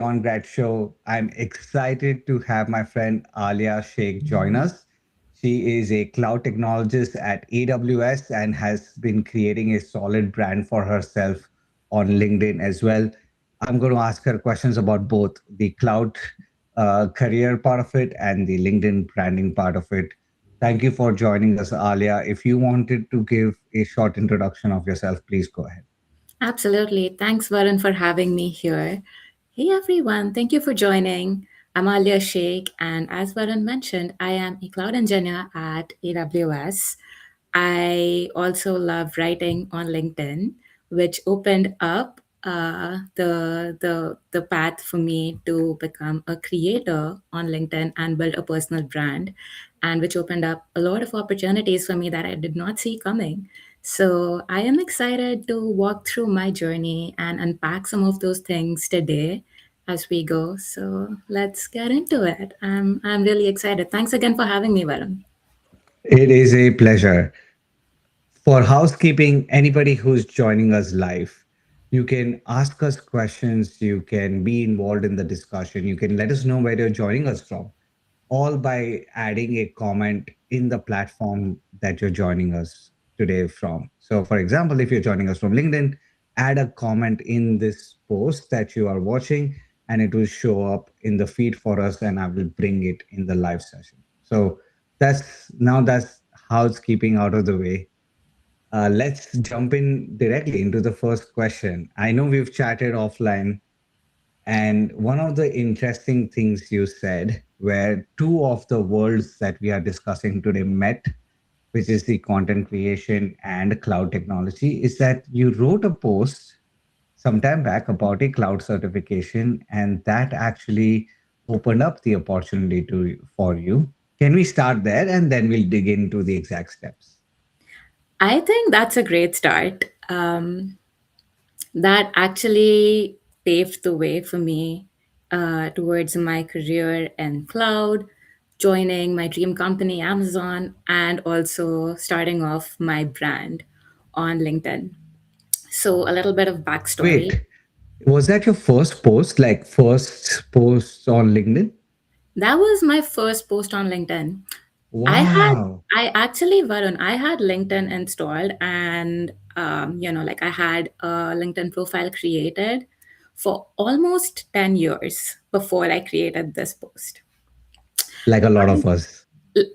Beyond Grad Show. I'm excited to have my friend Aliya Sheikh join us. She is a cloud technologist at AWS and has been creating a solid brand for herself on LinkedIn as well. I'm going to ask her questions about both the cloud career part of it and the LinkedIn branding part of it. Thank you for joining us, Aliya. If you wanted to give a short introduction of yourself, please go ahead. Absolutely. Thanks, Varun, for having me here. Hey, everyone. Thank you for joining. I'm Aliya Sheikh, and as Varun mentioned, I am a cloud engineer at AWS. I also love writing on LinkedIn, which opened up the path for me to become a creator on LinkedIn and build a personal brand, and which opened up a lot of opportunities for me that I did not see coming. So I am excited to walk through my journey and unpack some of those things today as we go. So let's get into it. I'm really excited. Thanks again for having me, Varun. It is a pleasure. For housekeeping, anybody who's joining us live, you can ask us questions, you can be involved in the discussion, you can let us know where you're joining us from, all by adding a comment in the platform that you're joining us today from. So, for example, if you're joining us from LinkedIn, add a comment in this post that you are watching, and it will show up in the feed for us, and I will bring it in the live session. So, that's housekeeping out of the way. Let's jump in directly into the first question. I know we've chatted offline, and one of the interesting things you said, where two of the worlds that we are discussing today met, which is the content creation and cloud technology, is that you wrote a post sometime back about a cloud certification, and that actually opened up the opportunity for you. Can we start there and then we'll dig into the exact steps? I think that's a great start. That actually paved the way for me towards my career in cloud, joining my dream company, Amazon, and also starting off my brand on LinkedIn. So, a little bit of backstory. Wait, was that your first post, like first post on LinkedIn? That was my first post on LinkedIn. I had, Wow. I actually, Varun, I had LinkedIn installed and, like I had a LinkedIn profile created for almost 10 years before I created this post. Like a lot of us.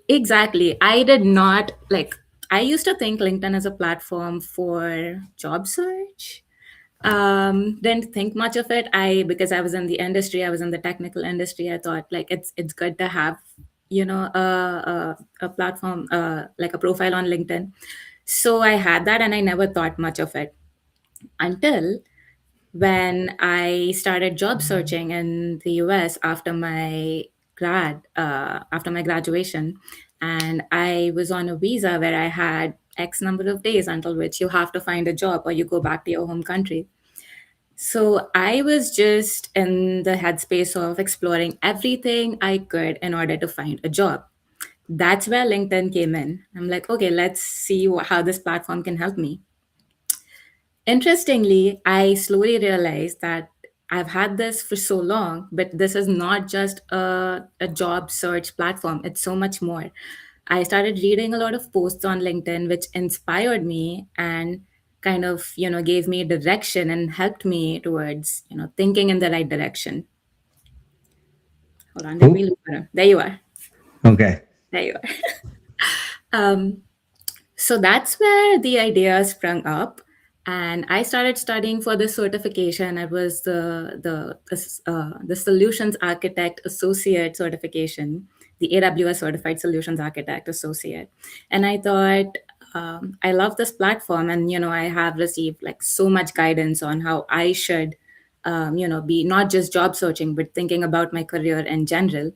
Exactly. I did not like, I used to think LinkedIn is a platform for job search. Didn't think much of it. Because I was in the industry, I was in the technical industry. I thought like it's good to have a platform like a profile on LinkedIn. So I had that, and I never thought much of it until when I started job searching in the US after my graduation, and I was on a visa where I had X number of days until which you have to find a job or you go back to your home country. So I was just in the headspace of exploring everything I could in order to find a job. That's where LinkedIn came in. I'm like, okay, let's see how this platform can help me. Interestingly, I slowly realized that I've had this for so long, but this is not just a job search platform. It's so much more. I started reading a lot of posts on LinkedIn, which inspired me and kind of, gave me direction and helped me towards, thinking in the right direction. Hold on, did we Who? lose her? There you are. Okay. There you are. Um, So that's where the idea sprung up, and I started studying for the certification. It was the Solutions Architect Associate certification, the AWS Certified Solutions Architect Associate, and I thought. I love this platform, and I have received like so much guidance on how I should, be not just job searching, but thinking about my career in general.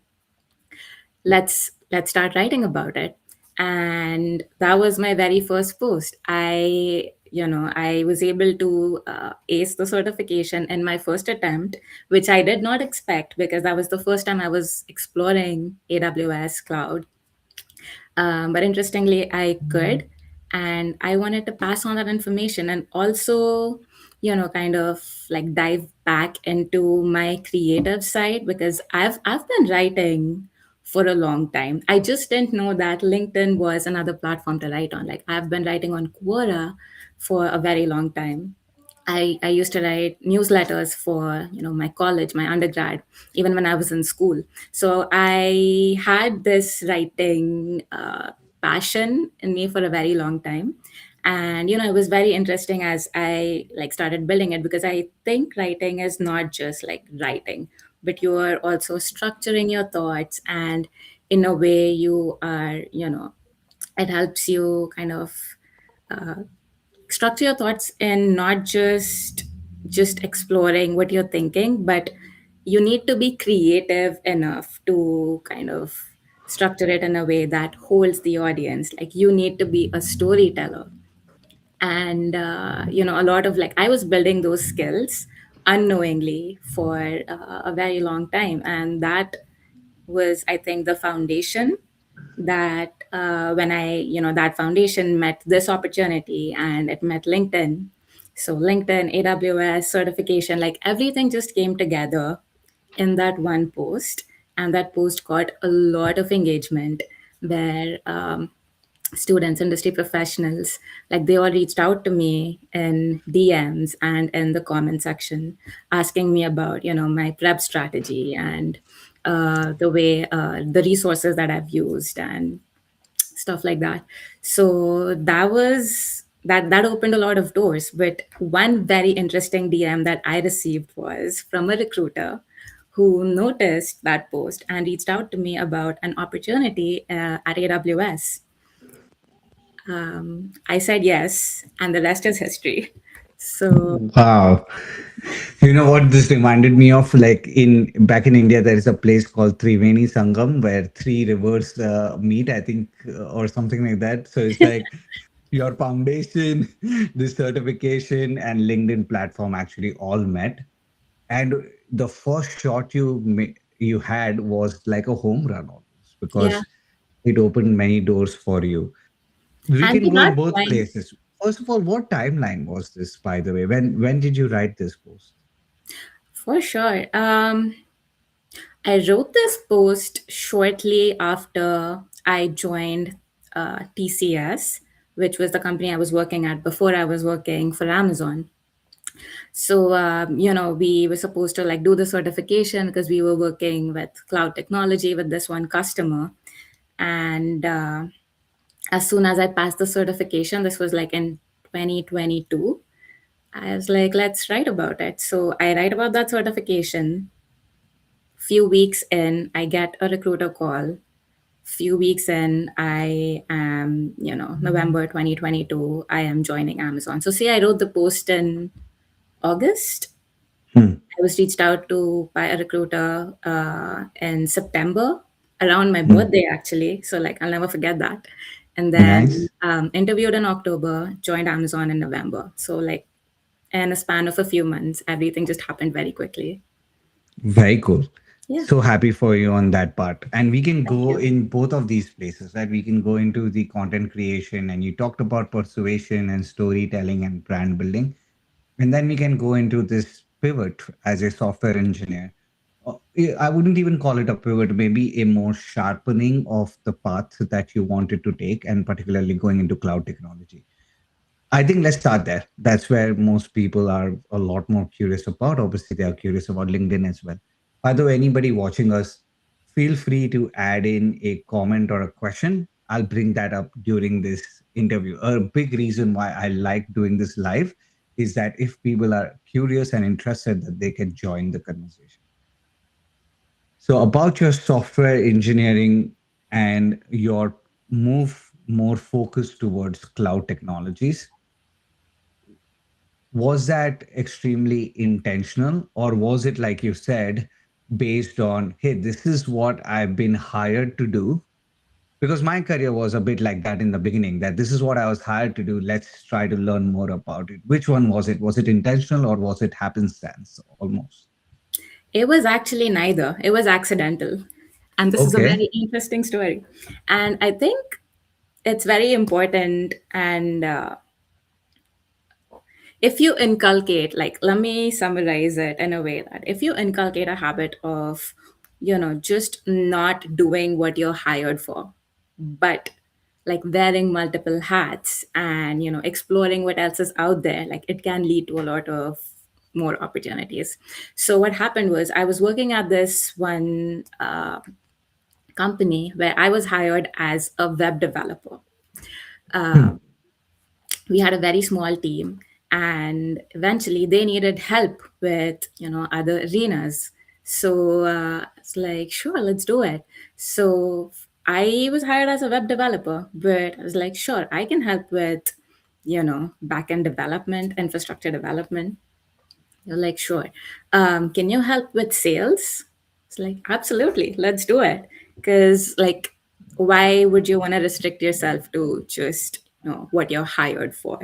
Let's start writing about it. And that was my very first post. I was able to ace the certification in my first attempt, which I did not expect because that was the first time I was exploring AWS cloud. But interestingly, I could, and I wanted to pass on that information. And also, kind of like dive back into my creative side, because I've been writing for a long time. I just didn't know that LinkedIn was another platform to write on. Like, I've been writing on Quora for a very long time. I used to write newsletters for my college, my undergrad, even when I was in school. So I had this writing passion in me for a very long time, and it was very interesting as I like started building it, because I think writing is not just like writing, but you are also structuring your thoughts, and in a way you are it helps you kind of structure your thoughts and not just exploring what you're thinking, but you need to be creative enough to kind of structure it in a way that holds the audience. Like, you need to be a storyteller. And a lot of like, I was building those skills unknowingly for a very long time, and that was, I think, the foundation that when that foundation met this opportunity and it met LinkedIn. So LinkedIn, AWS certification, like everything just came together in that one post. And that post got a lot of engagement, where students, industry professionals, like they all reached out to me in DMs and in the comment section, asking me about my prep strategy, and the way the resources that I've used, and stuff like that. So that opened a lot of doors. But one very interesting DM that I received was from a recruiter who noticed that post and reached out to me about an opportunity at AWS. I said yes, and the rest is history. So Wow. You know what this reminded me of? Like in back in India, there is a place called Triveni Sangam where three rivers meet, I think, or something like that. So it's like your foundation, this certification, and LinkedIn platform actually all met. And the first shot you had was like a home run almost yeah, because it opened many doors for you. We and can we go got in both clients places. First of all, what timeline was this, by the way? When did you write this post? for sure. I wrote this post shortly after I joined TCS, which was the company I was working at before I was working for Amazon. So, we were supposed to like do the certification because we were working with cloud technology with this one customer. And as soon as I passed the certification, this was like in 2022, I was like, let's write about it. So I write about that certification. Few weeks in, I get a recruiter call. Few weeks in, I am, November 2022, I am joining Amazon. So see, I wrote the post in August. Hmm. I was reached out to by a recruiter in September, around my Hmm. birthday, actually. So, like, I'll never forget that. And then Nice. interviewed in October, joined Amazon in November. So, like, in a span of a few months, everything just happened very quickly. Very cool. Yeah. So happy for you on that part. And we can Thank go you. in both of these places, right? We can go into the content creation, and you talked about persuasion and storytelling and brand building. And then we can go into this pivot as a software engineer. I wouldn't even call it a pivot, maybe a more sharpening of the path that you wanted to take, and particularly going into cloud technology. I think let's start there. That's where most people are a lot more curious about. Obviously, they are curious about LinkedIn as well. By the way, anybody watching us, feel free to add in a comment or a question. I'll bring that up during this interview. A big reason why I like doing this live is that if people are curious and interested, that they can join the conversation. So, about your software engineering and your move more focused towards cloud technologies, was that extremely intentional, or was it like you said, based on, hey, this is what I've been hired to do? Because my career was a bit like that in the beginning, that this is what I was hired to do, let's try to learn more about it. Which one was it? Was it intentional or was it happenstance almost? It was actually neither. It was accidental. And this is a Okay. very interesting story. And I think it's very important, and if you inculcate, like, let me summarize it in a way that if you inculcate a habit of, just not doing what you're hired for, but like wearing multiple hats and, exploring what else is out there, like it can lead to a lot of more opportunities. So what happened was I was working at this one company where I was hired as a web developer. Hmm. We had a very small team, and eventually they needed help with, other arenas. So it's like, sure, let's do it. So I was hired as a web developer, but I was like, sure, I can help with, back-end development, infrastructure development. You're like, sure. Can you help with sales? It's like, absolutely, let's do it. Because, like, why would you want to restrict yourself to just, what you're hired for?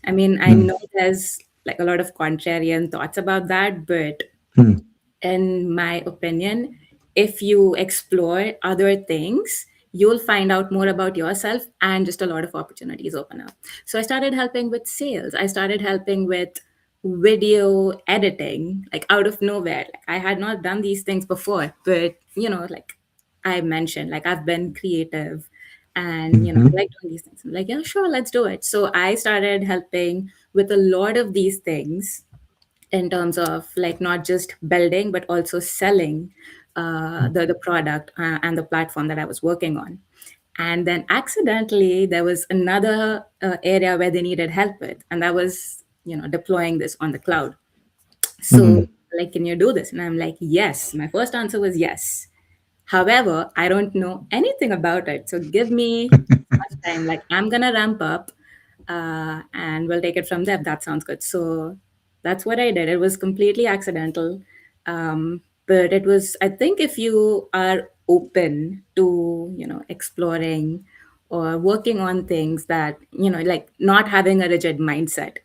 I mean, I Hmm. know there's like a lot of contrarian thoughts about that, but Hmm. in my opinion, if you explore other things, you'll find out more about yourself and just a lot of opportunities open up. So I started helping with sales. I started helping with video editing, like out of nowhere. Like I had not done these things before, but like I mentioned, like I've been creative and I Hmm. like doing these things. I'm like, yeah, sure, let's do it. So I started helping with a lot of these things in terms of like not just building but also selling the product and the platform that I was working on. And then accidentally there was another area where they needed help with, and that was deploying this on the cloud. Hmm. So like, can you do this? And I'm like, yes. My first answer was yes. However, I don't know anything about it. So give me much time. Like I'm gonna ramp up, and we'll take it from there. That sounds good. So that's what I did. It was completely accidental, but it was. I think if you are open to exploring or working on things that like not having a rigid mindset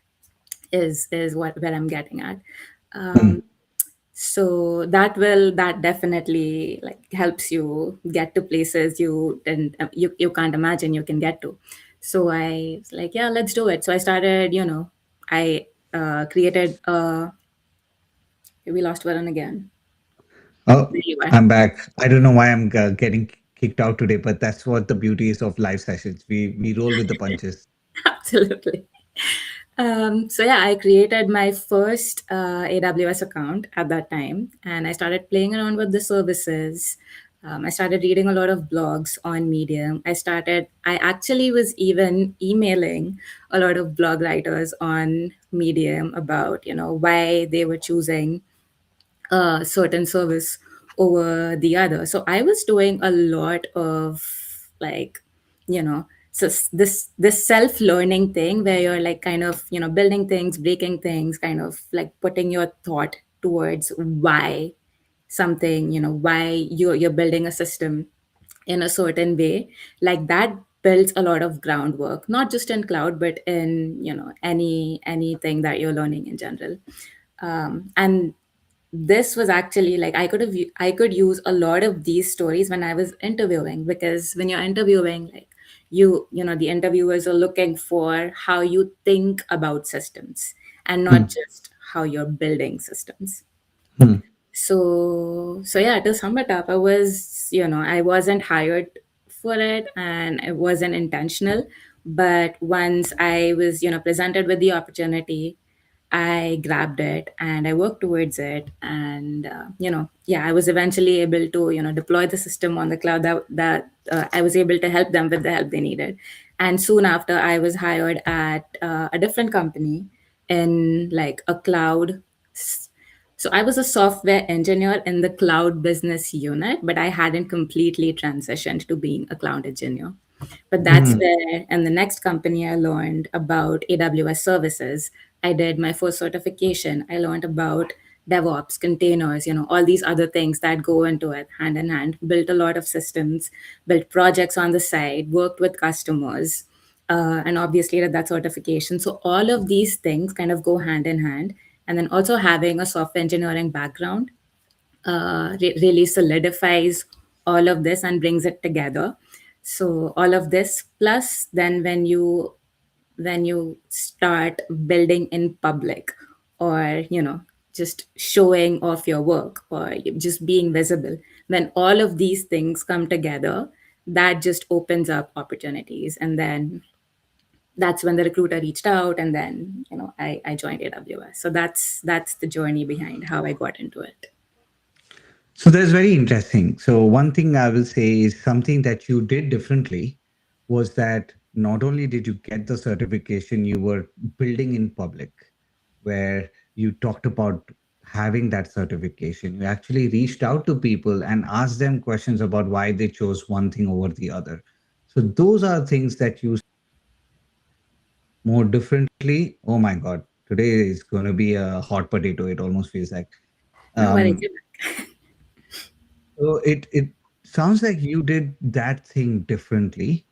is what where I'm getting at. Hmm. So that definitely like helps you get to places you can't imagine you can get to. So I was like, yeah, let's do it. So I started, I created we lost Varun again. Oh, There you are. I'm back. I don't know why I'm getting kicked out today, but that's what the beauty is of live sessions. We roll with the punches. Absolutely. So yeah, I created my first AWS account at that time, and I started playing around with the services. I started reading a lot of blogs on Medium. I actually was even emailing a lot of blog writers on Medium about, why they were choosing a certain service over the other. So I was doing a lot of like, this self learning thing where you're like kind of building things, breaking things, kind of like putting your thought towards why something, why you're building a system in a certain way. Like that builds a lot of groundwork, not just in cloud but in anything that you're learning in general. And this was actually like I could use a lot of these stories when I was interviewing, because when you're interviewing, like the interviewers are looking for how you think about systems and not Hmm. just how you're building systems. Hmm. So yeah, to sum it up, I wasn't hired for it and it wasn't intentional. But once I was, presented with the opportunity, I grabbed it and I worked towards it. And, yeah, I was eventually able to, deploy the system on the cloud that I was able to help them with the help they needed. And soon after, I was hired at a different company in like a cloud. So I was a software engineer in the cloud business unit, but I hadn't completely transitioned to being a cloud engineer. But that's Hmm. where, in the next company, I learned about AWS services. I did my first certification. I learned about DevOps, containers, all these other things that go into it hand in hand. Built a lot of systems, built projects on the side, worked with customers, and obviously did that certification. So all of these things kind of go hand in hand. And then also having a software engineering background really solidifies all of this and brings it together. So all of this plus then when you when you start building in public, or just showing off your work, or just being visible. When all of these things come together, that just opens up opportunities. And then that's when the recruiter reached out, and then I joined AWS. So that's the journey behind how I got into it. So that's very interesting. So one thing I will say is something that you did differently was that not only did you get the certification, you were building in public, where you talked about having that certification. You actually reached out to people and asked them questions about why they chose one thing over the other. So those are things that you more differently. Oh my God, today is going to be a hot potato. It almost feels like. No worries. Um, so it sounds like you did that thing differently.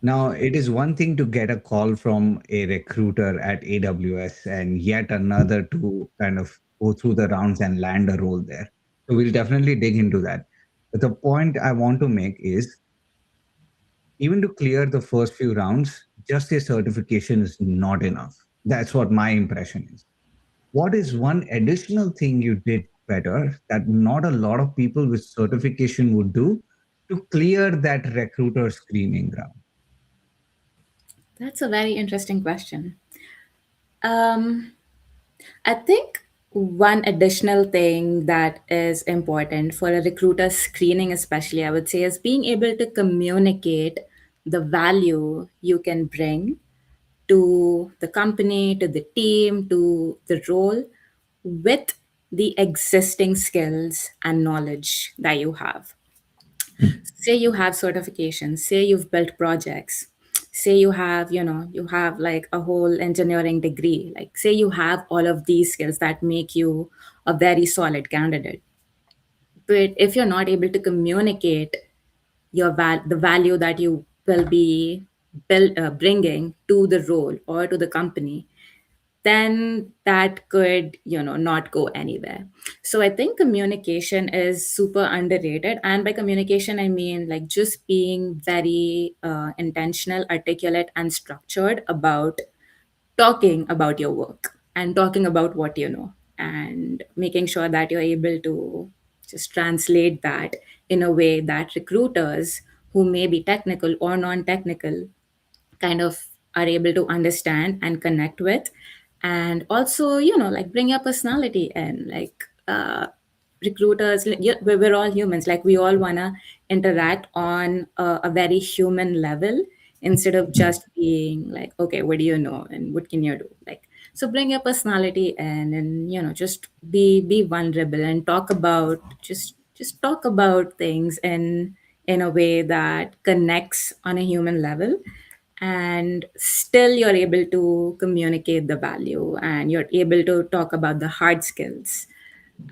Now, it is one thing to get a call from a recruiter at AWS and yet another to kind of go through the rounds and land a role there. So we'll definitely dig into that. But the point I want to make is even to clear the first few rounds, just a certification is not enough. That's what my impression is. What is one additional thing you did better that not a lot of people with certification would do to clear that recruiter screening ground? That's a very interesting question. Um, I think one additional thing that is important for a recruiter screening, especially, I would say, is being able to communicate the value you can bring to the company, to the team, to the role, with the existing skills and knowledge that you have. Say you have certifications, say you've built projects, say you have like a whole engineering degree, like say you have all of these skills that make you a very solid candidate. But if you're not able to communicate the value that you will be bringing to the role or to the company, then that could not go anywhere. So I think communication is super underrated, and by communication I mean like just being very intentional, articulate, and structured about talking about your work and talking about what you know, and making sure that you're able to just translate that in a way that recruiters who may be technical or non-technical kind of are able to understand and connect with. And also like bring your personality in, like recruiters, like, we're all humans, like we all want to interact on a very human level, instead of just being like, okay, what do you know and what can you do, like. So bring your personality in, and just be vulnerable and talk about, just talk about things in a way that connects on a human level, and still you're able to communicate the value, and you're able to talk about the hard skills,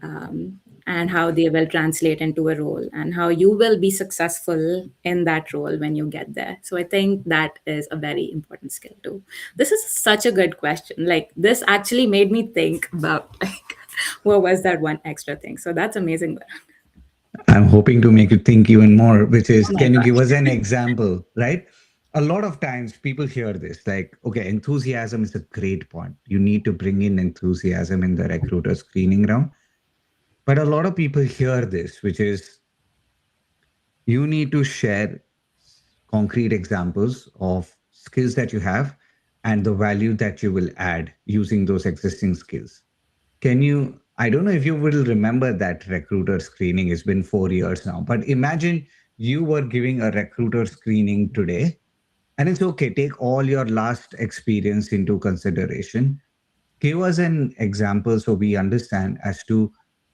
um, and how they will translate into a role, and how you will be successful in that role when you get there. So I think that is a very important skill too. This is such a good question. Like this actually made me think about like what was that one extra thing. So that's amazing. I'm hoping to make you think even more, which is Oh my can you give us gosh. an example, right? A lot of times people hear this like, okay, enthusiasm is a great point. You need to bring in enthusiasm in the recruiter screening round. But a lot of people hear this, which is you need to share concrete examples of skills that you have and the value that you will add using those existing skills. Can you? I don't know if you will remember that recruiter screening. It's been 4 years now, but imagine you were giving a recruiter screening today, and it's okay, take all your last experience into consideration. Give us an example so we understand as to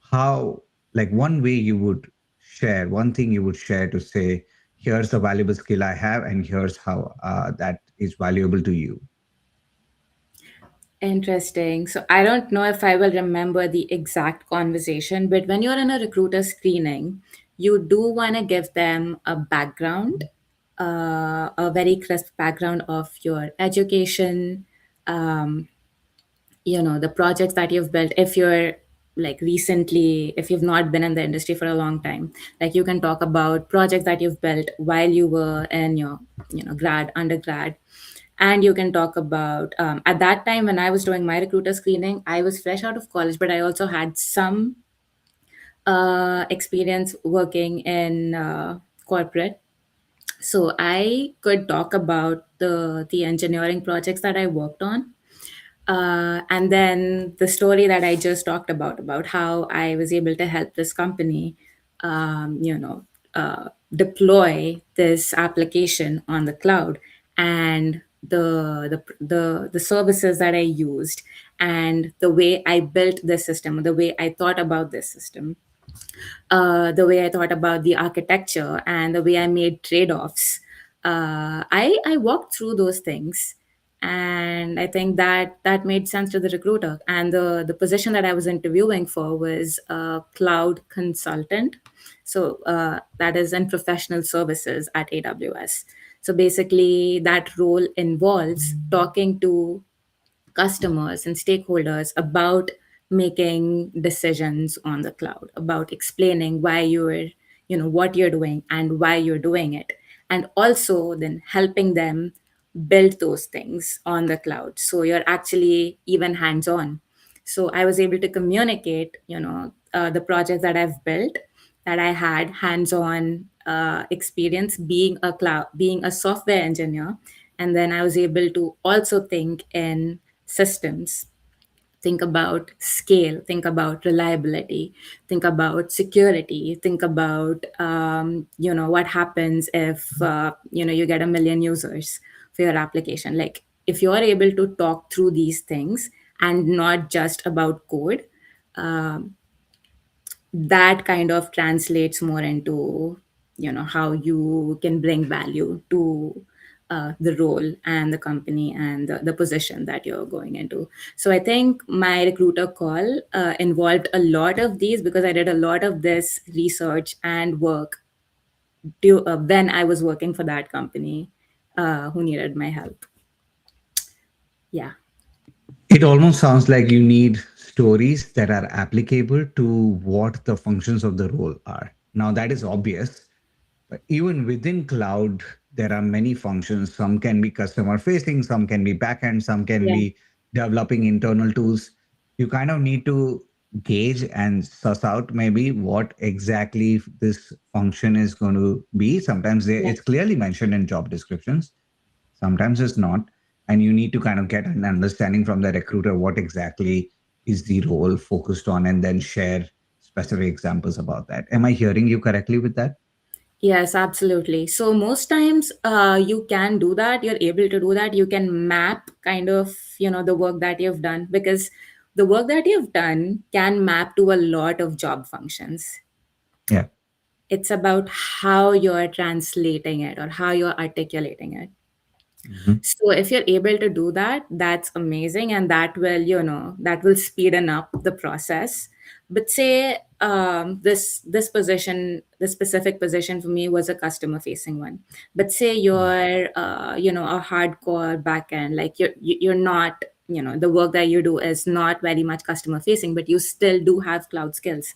how, like, one way you would share, one thing you would share to say, here's the valuable skill I have, and here's how that is valuable to you. Interesting. So I don't know if I will remember the exact conversation, but when you're in a recruiter screening, you do want to give them a background, a very crisp background of your education, um, the projects that you've built. If you're like recently, if you've not been in the industry for a long time, like you can talk about projects that you've built while you were in your, undergrad, And you can talk about, at that time when I was doing my recruiter screening, I was fresh out of college, but I also had some experience working in corporate. So I could talk about the engineering projects that I worked on, and then the story that I just talked about how I was able to help this company, you know, deploy this application on the cloud, and the services that I used, and the way I built the system, the way I thought about this system, the way I thought about the architecture, and the way I made trade offs. I walked through those things, and I think that that made sense to the recruiter. And the position that I was interviewing for was a cloud consultant. So that is in professional services at AWS. So basically, that role involves talking to customers and stakeholders about making decisions on the cloud, about explaining why you're, what you're doing and why you're doing it, and also then helping them build those things on the cloud, so you're actually even hands on. So I was able to communicate, the projects that I've built, that I had hands on experience being a software engineer. And then I was able to also think in systems, think about scale, think about reliability, think about security, think about, what happens if, you get a million users for your application. Like, if you're able to talk through these things and not just about code, um, that kind of translates more into, how you can bring value to the role and the company and the position that you're going into. So I think my recruiter call involved a lot of these, because I did a lot of this research and work when I was working for that company who needed my help. Yeah. It almost sounds like you need stories that are applicable to what the functions of the role are. Now, that is obvious, but even within cloud, there are many functions. Some can be customer facing, some can be backend, some can Yeah. be developing internal tools. You kind of need to gauge and suss out maybe what exactly this function is going to be. Sometimes Yeah. it's clearly mentioned in job descriptions, sometimes it's not, and you need to kind of get an understanding from the recruiter what exactly is the role focused on, and then share specific examples about that. Am I hearing you correctly with that? Yes, absolutely. So most times, you can do that. You're able to do that. You can map kind of, the work that you've done, because the work that you've done can map to a lot of job functions. Yeah. It's about how you're translating it or how you're articulating it. Mhm. So if you're able to do that, that's amazing, and that will, that will speeden up the process. But say, this position, this specific position for me was a customer facing one. But say you're, a hardcore backend, like you're not, the work that you do is not very much customer facing, but you still do have cloud skills.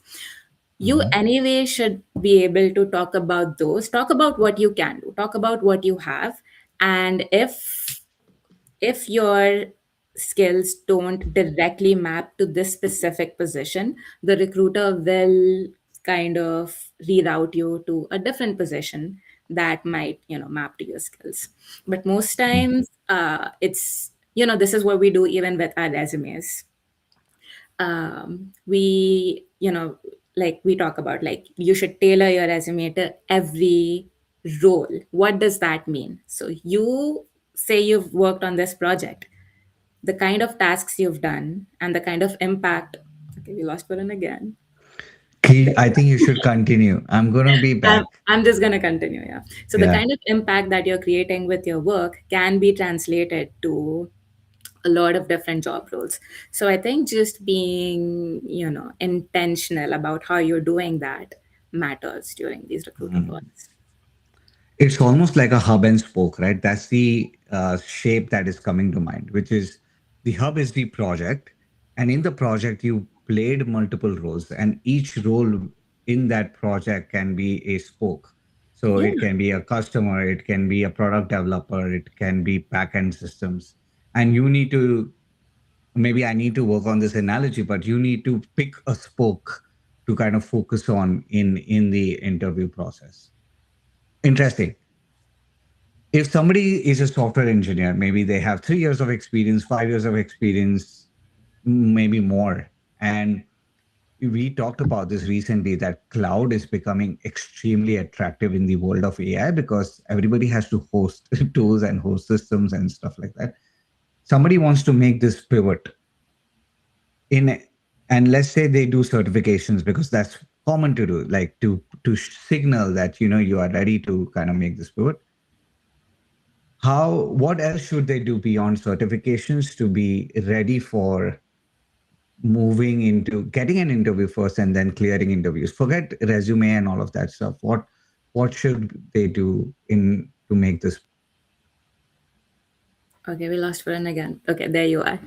You Mhm. anyway should be able to talk about those, talk about what you can do, talk about what you have. And if your skills don't directly map to this specific position, the recruiter will kind of reroute you to a different position that might, map to your skills. But most times, it's, this is what we do even with our resumes. We, like we talk about, like, you should tailor your resume to every role. What does that mean? So you say you've worked on this project, the kind of tasks you've done and the kind of impact. Okay, we lost Varun again. I think you should continue. I'm going to be I'm, back. I'm just going to continue. Yeah. So the Yeah. kind of impact that you're creating with your work can be translated to a lot of different job roles. So I think just being, intentional about how you're doing that matters during these recruiter Mhm. calls. It's almost like a hub and spoke, right? That's the shape that is coming to mind, which is the hub is the project. And in the project, you played multiple roles, and each role in that project can be a spoke. So Yeah. it can be a customer, it can be a product developer, it can be backend systems. And you need to, maybe I need to work on this analogy, but you need to pick a spoke to kind of focus on in the interview process. Interesting. If somebody is a software engineer, maybe they have 3 years of experience, 5 years of experience, maybe more. And we talked about this recently that cloud is becoming extremely attractive in the world of AI because everybody has to host tools and host systems and stuff like that. Somebody wants to make this pivot in, and let's say they do certifications because that's common to do, like to signal that you are ready to kind of make this pivot. How, what else should they do beyond certifications to be ready for moving into getting an interview first and then clearing interviews? Forget resume and all of that stuff. What should they do in to make this? Okay, we lost Varun again. Okay, there you are.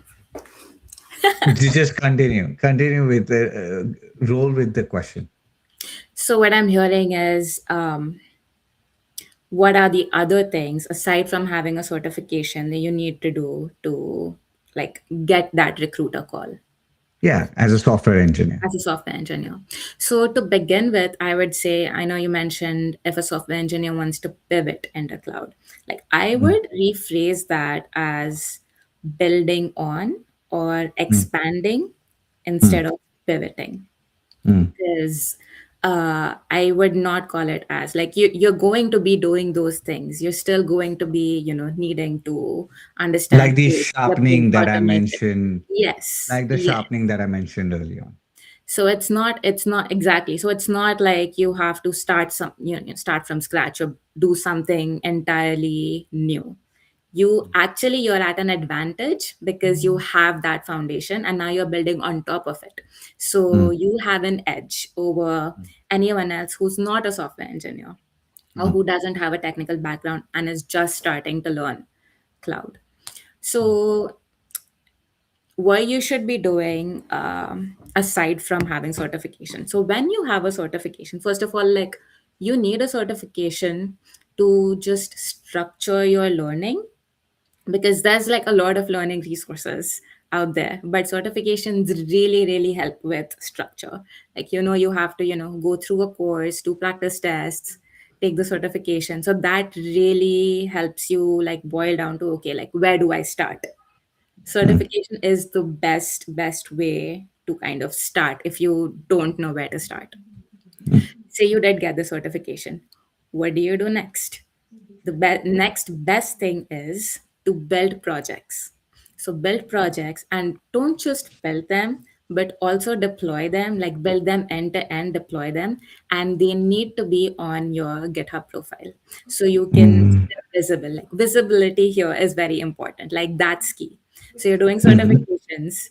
Just continue with the roll with the question. So what I'm hearing is, what are the other things aside from having a certification that you need to do to like get that recruiter call Yeah, as a software engineer. as a software engineer? So to begin with, I would say, I know you mentioned if a software engineer wants to pivot into cloud, like I Mm, would rephrase that as building on or mm, expanding mm, instead of pivoting. mm. Is I would not call it as like you're going to be doing those things. You're still going to be, needing to Like understand the what things sharpening that I automated. mentioned, Yes, like the yes. sharpening that I mentioned earlier on. So it's not exactly. So it's not like you have to start from scratch or do something entirely new. You're at an advantage because you have that foundation and now you're building on top of it, so Mm, you have an edge over anyone else who's not a software engineer or mm, who doesn't have a technical background and is just starting to learn cloud. So what you should be doing, aside from having certification, so when you have a certification, first of all, like, you need a certification to just structure your learning, because there's like a lot of learning resources out there, but certifications really really help with structure. Like, you have to, go through a course, do practice tests, take the certification, so that really helps you like boil down to, okay, like, where do I start? mm, Certification is the best way to kind of start if you don't know where to start. mm, Say you did get the certification, what do you do next? The next best thing is to build projects. So build projects, and don't just build them, but also deploy them, like build them end to end, deploy them, and they need to be on your GitHub profile so you can mm, stay visible. Like, visibility here is very important, like that's key. So you're doing mhm, certifications,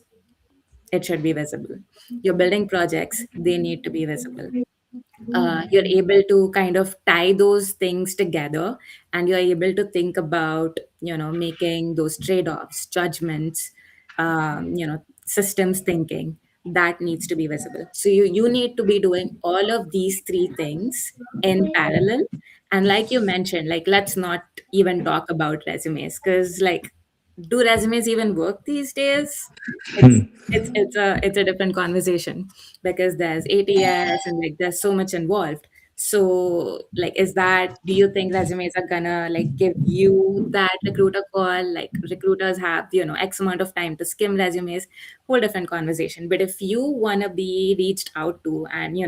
it should be visible. You're building projects, they need to be visible. You're able to kind of tie those things together, and you're able to think about, making those trade-offs, judgments, systems thinking, that needs to be visible. So you need to be doing all of these three things in parallel. And like you mentioned, like, let's not even talk about resumes, because, like, do resumes even work these days? It's a different conversation, because there's ATS and like there's so much involved. So, like, do you think resumes are gonna like give you that recruiter call? Like, recruiters have, X amount of time to skim resumes, whole different conversation. But if you wanna be reached out to, and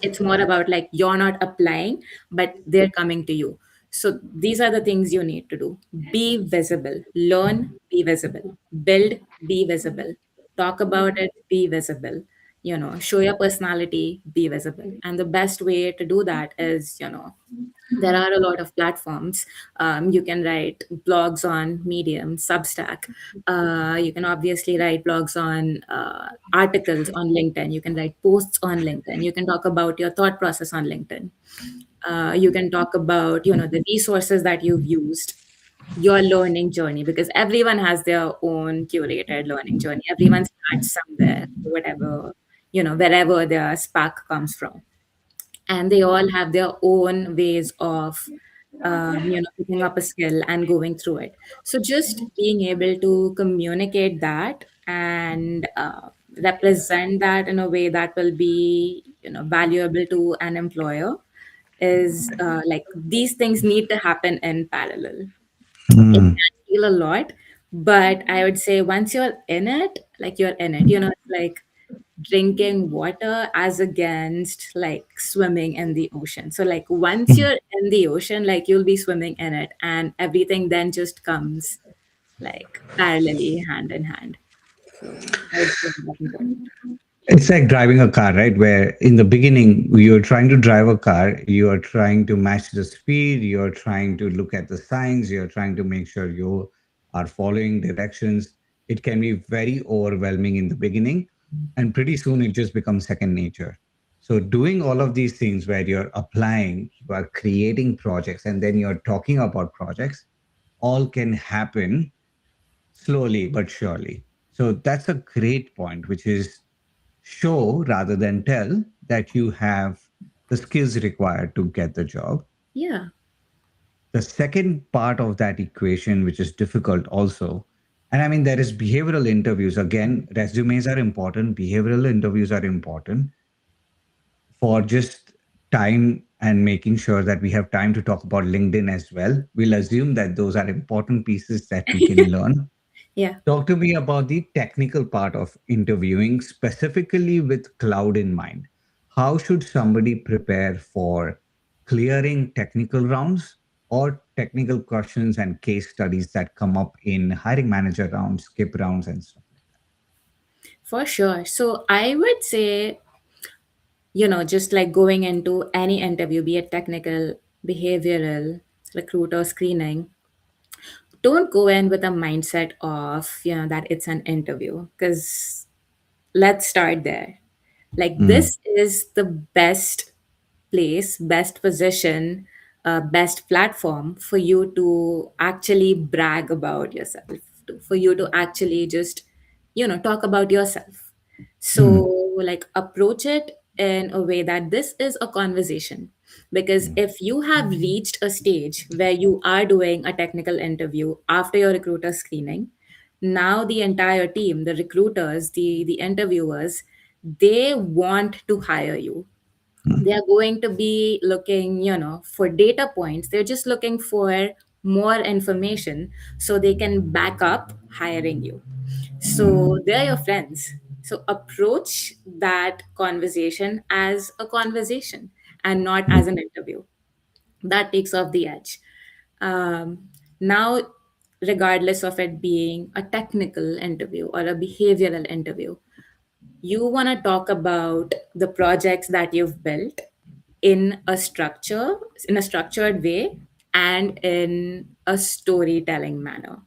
it's more about like you're not applying, but they're coming to you. So these are the things you need to do: be visible, learn, be visible, build, be visible, talk about it, be visible, show your personality, be visible. And the best way to do that is, there are a lot of platforms. You can write blogs on Medium, Substack. You can obviously write blogs on, articles on LinkedIn. You can write posts on LinkedIn. You can talk about your thought process on LinkedIn. You can talk about, the resources that you've used, your learning journey, because everyone has their own curated learning journey. Everyone starts somewhere, whatever, wherever their spark comes from. and they all have their own ways of picking up a skill and going through it. So just being able to communicate that and represent that in a way that will be valuable to an employer is like these things need to happen in parallel. It Mm. can feel a lot, but I would say once you're in it, like you're in it, it's like drinking water as against like swimming in the ocean. So like once you're in the ocean, like you'll be swimming in it and everything then just comes like parallelly hand in hand. So I would say that's important. It's like driving a car, right? Where in the beginning, you're trying to drive a car, you are trying to match the speed, you're trying to look at the signs, you're trying to make sure you are following directions. It can be very overwhelming in the beginning, and pretty soon it just becomes second nature. So, doing all of these things where you're applying, you are creating projects, and then you're talking about projects, all can happen slowly but surely. So that's a great point, which is show rather than tell that you have the skills required to get the job. Yeah, The second part of that equation, which is difficult also, and I mean, there is behavioral interviews. Again, resumes are important, behavioral interviews are important for just time and making sure that we have time to talk about LinkedIn as well. We'll assume that those are important pieces that we can learn. yeah. Talk to me about the technical part of interviewing, specifically with cloud in mind. How should somebody prepare for clearing technical rounds or technical questions and case studies that come up in hiring manager rounds, skip rounds, and stuff like For sure. So I would say, just like going into any interview, be it technical, behavioral, recruiter screening, don't go in with a mindset of, that it's an interview. Because let's start there. Like, that? this is the best place, best position, best platform for you to actually brag about yourself, for you to actually just, talk about yourself. So, Mm, like, approach it in a way that this is a conversation. Because mm, if you have reached a stage where you are doing a technical interview after your recruiter screening, now the entire team, the recruiters, the interviewers, they want to hire you. mm, They are going to be looking for data points. They're just looking for more information so they can back up hiring you. So they're your friends. So approach that conversation as a conversation and not mm, as an interview. That takes off the edge. Now, regardless of it being a technical interview or a behavioral interview, you want to talk about the projects that you've built in a structure, in a structured way, and in a storytelling manner.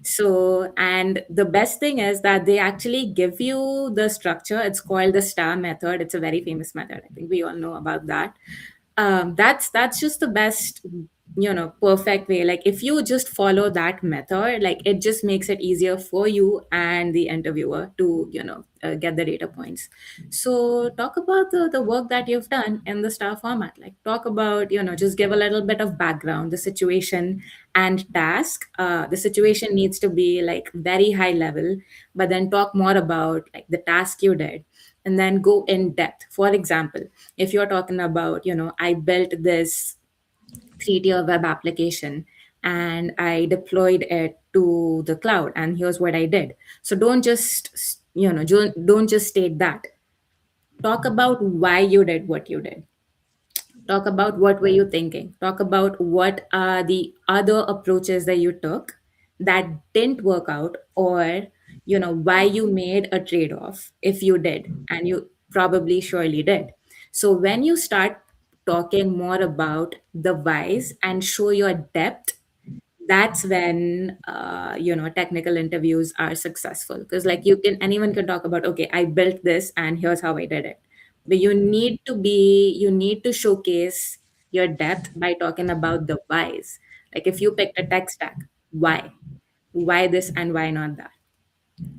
So, and the best thing is that they actually give you the structure. It's called the star method. It's a very famous method. I think we all know about that. That's just the best, perfect way. Like if you just follow that method, like it just makes it easier for you and the interviewer to get the data points. So talk about the work that you've done in the star format. Like talk about, just give a little bit of background, the situation and task. The situation needs to be like very high level, but then talk more about like the task you did, and then go in depth. For example, if you're talking about, I built this 3-tier web application and I deployed it to the cloud, and here's what I did. So don't just, don't just state that. Talk about why you did what you did. Talk about what were you thinking. Talk about what are the other approaches that you took that didn't work out, or why you made a trade-off if you did, and you probably surely did. So when you start talking more about the whys and show your depth, that's when technical interviews are successful, because like anyone can talk about, okay, I built this and here's how I did it. But you need to showcase your depth by talking about the whys. Like if you picked a tech stack, why this and why not that?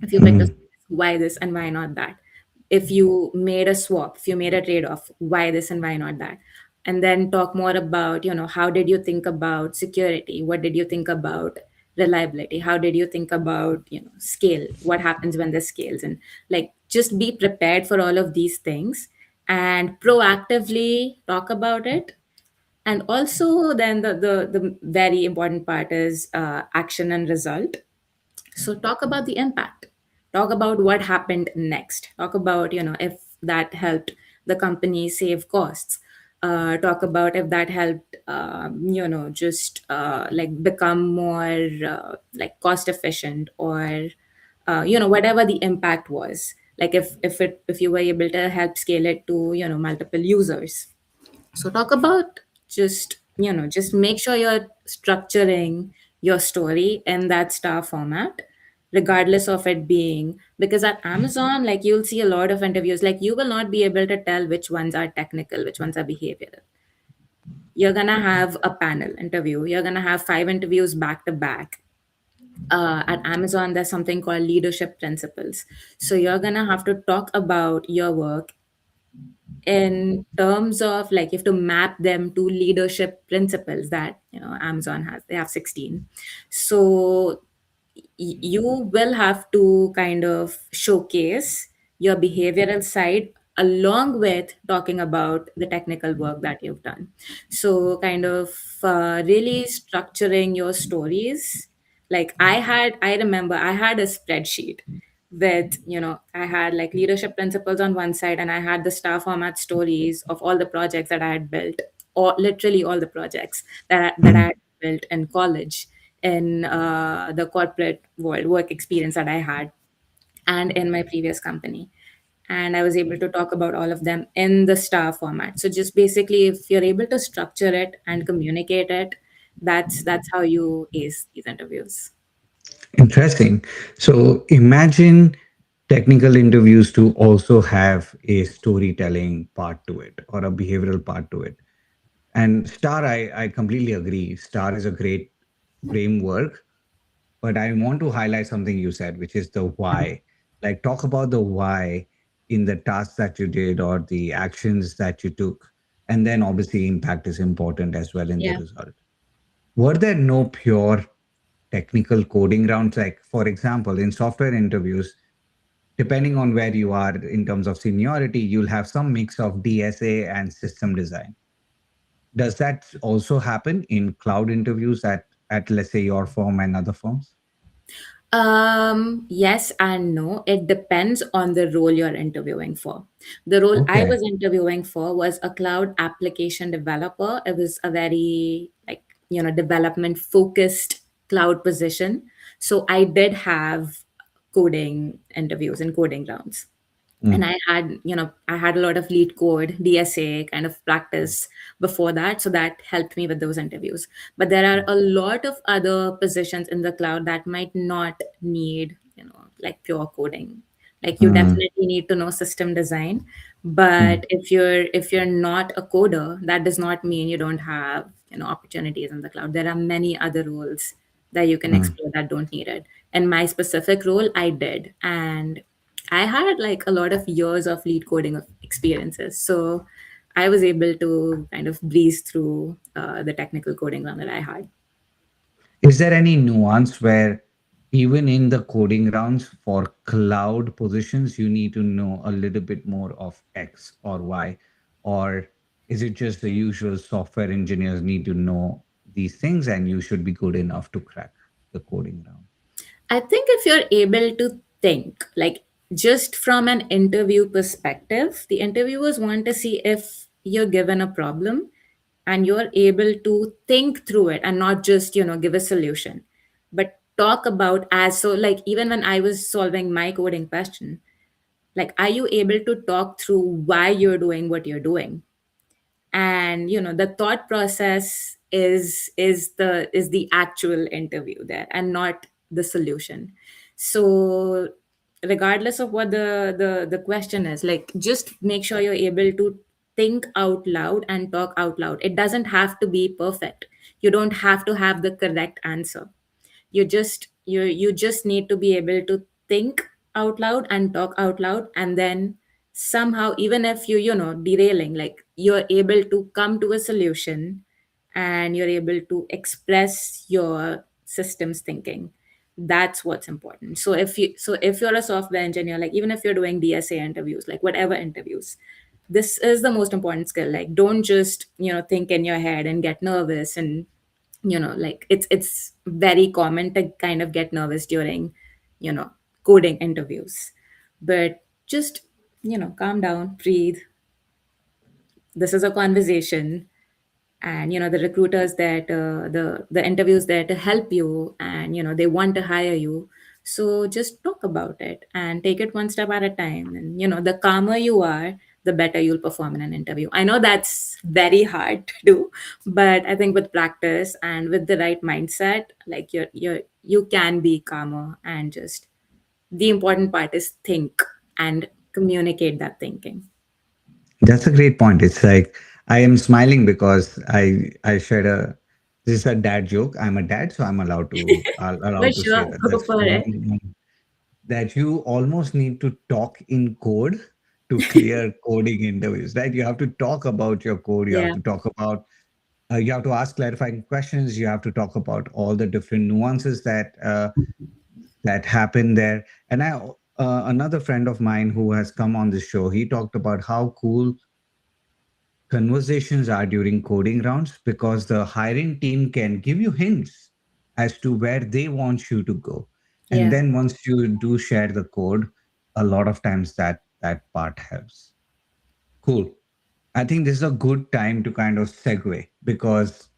If you picked a mm, service, why this and why not that? if you made a swap, if you made a trade off, why this and why not that. And then talk more about, how did you think about security? What did you think about reliability? How did you think about, scale? What happens when this scales? And like, just be prepared for all of these things and proactively talk about it. And also, then the very important part is action and result. So talk about the impact, talk about what happened next, talk about, if that helped the company save costs, talk about if that helped, just like become more like cost efficient, or whatever the impact was, like if you were able to help scale it to, multiple users. So talk about, just make sure you're structuring your story in that star format, regardless of it being, because at Amazon, like, you'll see a lot of interviews, like, you will not be able to tell which ones are technical, which ones are behavioral. You're gonna have a panel interview, you're gonna have 5 interviews back to back. At Amazon, there's something called leadership principles. So you're gonna have to talk about your work in terms of, like, you have to map them to leadership principles that, Amazon has. They have 16. So you will have to kind of showcase your behavioral side along with talking about the technical work that you've done. So kind of really structuring your stories. Like, I remember I had a spreadsheet with, I had like leadership principles on one side, and I had the star format stories of all the projects that I had built, or literally all the projects that I Mhm. had built in college, in the corporate world, work experience that I had, and in my previous company. And I was able to talk about all of them in the star format. So just basically, if you're able to structure it and communicate it, that's how you ace these interviews. Interesting. So imagine technical interviews to also have a storytelling part to it or a behavioral part to it. And STAR, I completely agree. STAR is a great framework, but I want to highlight something you said, which is the why. Like, talk about the why in the tasks that you did or the actions that you took. And then obviously, impact is important as well in the Yeah. result. Were there no pure technical coding rounds? Like, for example, in software interviews, depending on where you are in terms of seniority, you'll have some mix of DSA and system design. Does that also happen in cloud interviews at let's say your firm and other firms? Yes and no. It depends on the role you're interviewing for. The role I Okay. was interviewing for was a cloud application developer. It was a very, like, development focused cloud position. So I did have coding interviews and coding rounds. And Mm, I had a lot of lead code, DSA kind of practice before that, so that helped me with those interviews. But there are a lot of other positions in the cloud that might not need, like, pure coding. Like, you mm, definitely need to know system design, mm, but if you're not a coder, that does not mean you don't have, opportunities in the cloud. There are many other roles that you can mm. explore that don't need it. In my specific role, I did. And I had like a lot of years of lead coding experiences. So I was able to kind of breeze through the technical coding run that I had. Is there any nuance where even in the coding rounds for cloud positions, you need to know a little bit more of X or Y? Or is it just the usual software engineers need to know these things and you should be good enough to crack the coding round? I think if you're able to think, like, just from an interview perspective, the interviewers want to see if you're given a problem and you're able to think through it and not just, give a solution, but talk about, as so, like, even when I was solving my coding question, like, are you able to talk through why you're doing what you're doing? And the thought process is the actual interview there, and not the solution. So regardless of what the question is, like, just make sure you're able to think out loud and talk out loud. It doesn't have to be perfect. You don't have to have the correct answer. You just need to be able to think out loud and talk out loud, and then somehow, even if derailing, like you're able to come to a solution and you're able to express your systems thinking. That's what's important. So if you're a software engineer, like even if you're doing DSA interviews, like whatever interviews, this is the most important skill. Like don't just think in your head and get nervous. And like it's very common to kind of get nervous during you know coding interviews. But just calm down, breathe. This is a conversation, and the recruiters that the interviews there to help you, and they want to hire you. So just talk about it and take it one step at a time. And the calmer you are, the better you'll perform in an interview. I know that's very hard to do, but I think with practice and with the right mindset, like you can be calmer. And just the important part is think and communicate that thinking. That's a great point. It's like I am smiling because I shared a this is a dad joke. I'm a dad, so I'm For allowed to say sure, that. go That's for it. that you almost need to talk in code to clear coding interviews, right? You have to talk about your code. You have Yeah. to talk about you have to ask clarifying questions. You have to talk about all the different nuances that happen there. And another friend of mine who has come on this show, he talked about how cool conversations are during coding rounds because the hiring team can give you hints as to where they want you to go. And Yeah. then once you do share the code, a lot of times that part helps. Cool. I think this is a good time to kind of segue because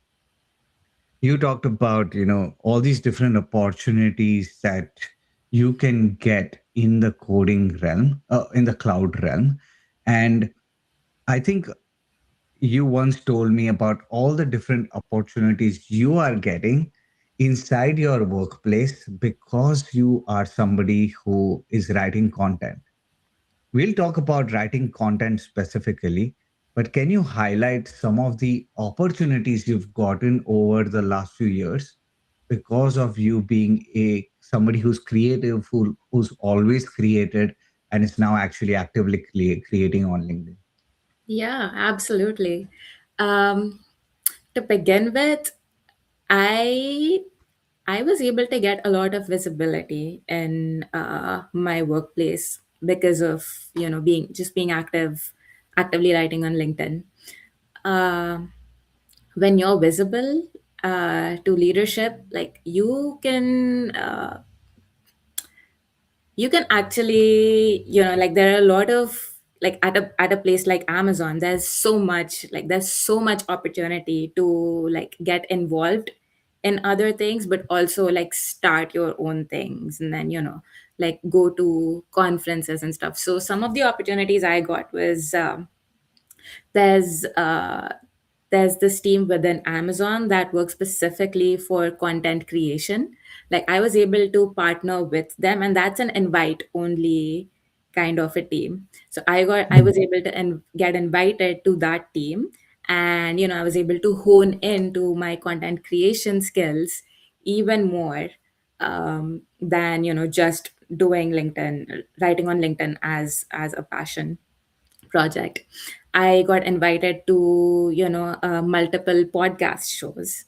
you talked about, all these different opportunities that you can get in the coding realm, in the cloud realm. And I think you once told me about all the different opportunities you are getting inside your workplace because you are somebody who is writing content. We'll talk about writing content specifically, but can you highlight some of the opportunities you've gotten over the last few years because of you being a somebody who's creative, who's always created and is now actually actively creating on LinkedIn? Yeah, absolutely. Um, to begin with, I I was able to get a lot of visibility in my workplace because of being actively writing on LinkedIn. Um when you're visible to leadership, like you can actually like there are a lot of, like at a place like Amazon, there's so much opportunity to like get involved in other things, but also like start your own things. And then like go to conferences and stuff. So some of the opportunities I got was, there's there's this team within Amazon that works specifically for content creation. Like I was able to partner with them, and that's an invite only kind of a team. So I was able to get invited to that team, and I was able to hone into my content creation skills even more, than just doing LinkedIn, writing on LinkedIn as a passion project. I got invited to, multiple podcast shows.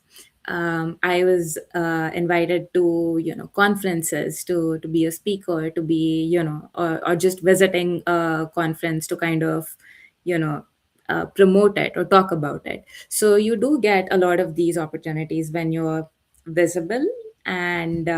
I was invited to, conferences to be a speaker, to be, or just visiting a conference to kind of, you know, promote it or talk about it. So you do get a lot of these opportunities when you're visible. And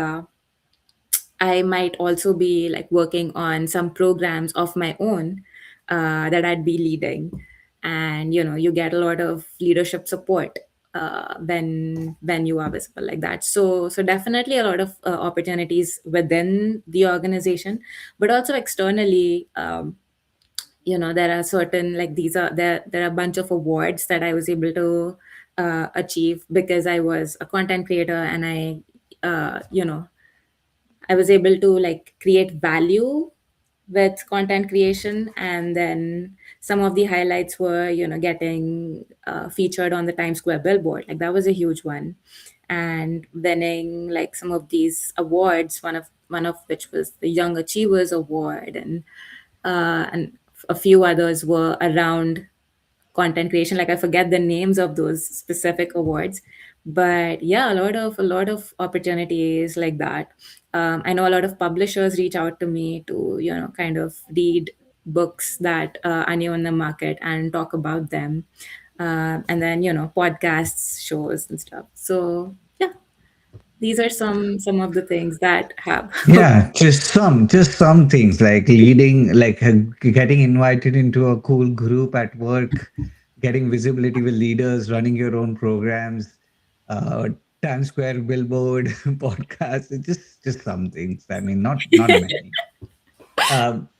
I might also be like working on some programs of my own that I'd be leading. And you get a lot of leadership support when you are visible like that. So definitely a lot of opportunities within the organization, but also externally. There are certain, like, there are a bunch of awards that I was able to achieve because I was a content creator, and I was able to like create value with content creation. And then some of the highlights were, getting featured on the Times Square billboard. Like that was a huge one. And winning like some of these awards, one of which was the Young Achievers Award. And a few others were around content creation. Like I forget the names of those specific awards, but yeah, a lot of opportunities like that. I know a lot of publishers reach out to me to kind of read books that are new in the market and talk about them, and then podcasts, shows, and stuff. So yeah, these are some of the things that have hooked. Yeah, just some things like leading, like getting invited into a cool group at work, getting visibility with leaders, running your own programs, uh, Times Square billboard, podcast. It's just some things. I mean, not many.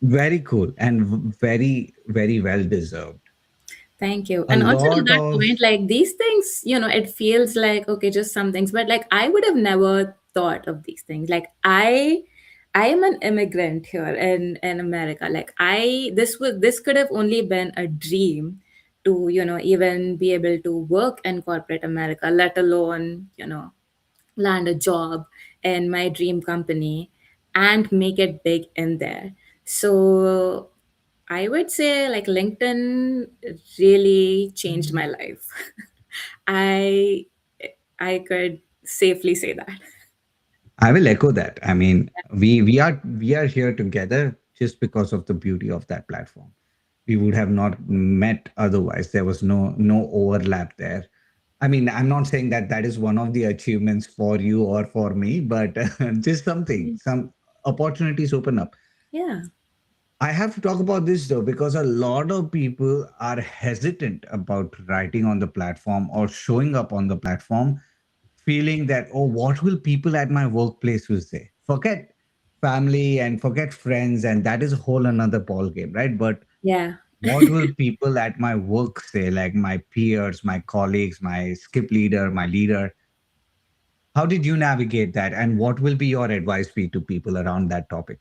Very cool and very well deserved. Thank you. A And also to lot that of point, like these things, it feels like okay, just some things, but like I would have never thought of these things. Like I am an immigrant here in America. Like this could have only been a dream to, even be able to work in corporate America, let alone, land a job in my dream company and make it big in there. So I would say like LinkedIn really changed my life. I I could safely say that. I will echo that. I mean, we are here together just because of the beauty of that platform. We would have not met otherwise. There was no overlap there. I mean, I'm not saying that that is one of the achievements for you or for me, but just something, some opportunities open up. Yeah. I have to talk about this though, because a lot of people are hesitant about writing on the platform or showing up on the platform, feeling that, oh, what will people at my workplace will say? Forget family and forget friends, and that is a whole another ball game, right? But Yeah. what will people at my work say, like my peers, my colleagues, my skip leader, my leader? How did you navigate that? And what will be your advice be to people around that topic?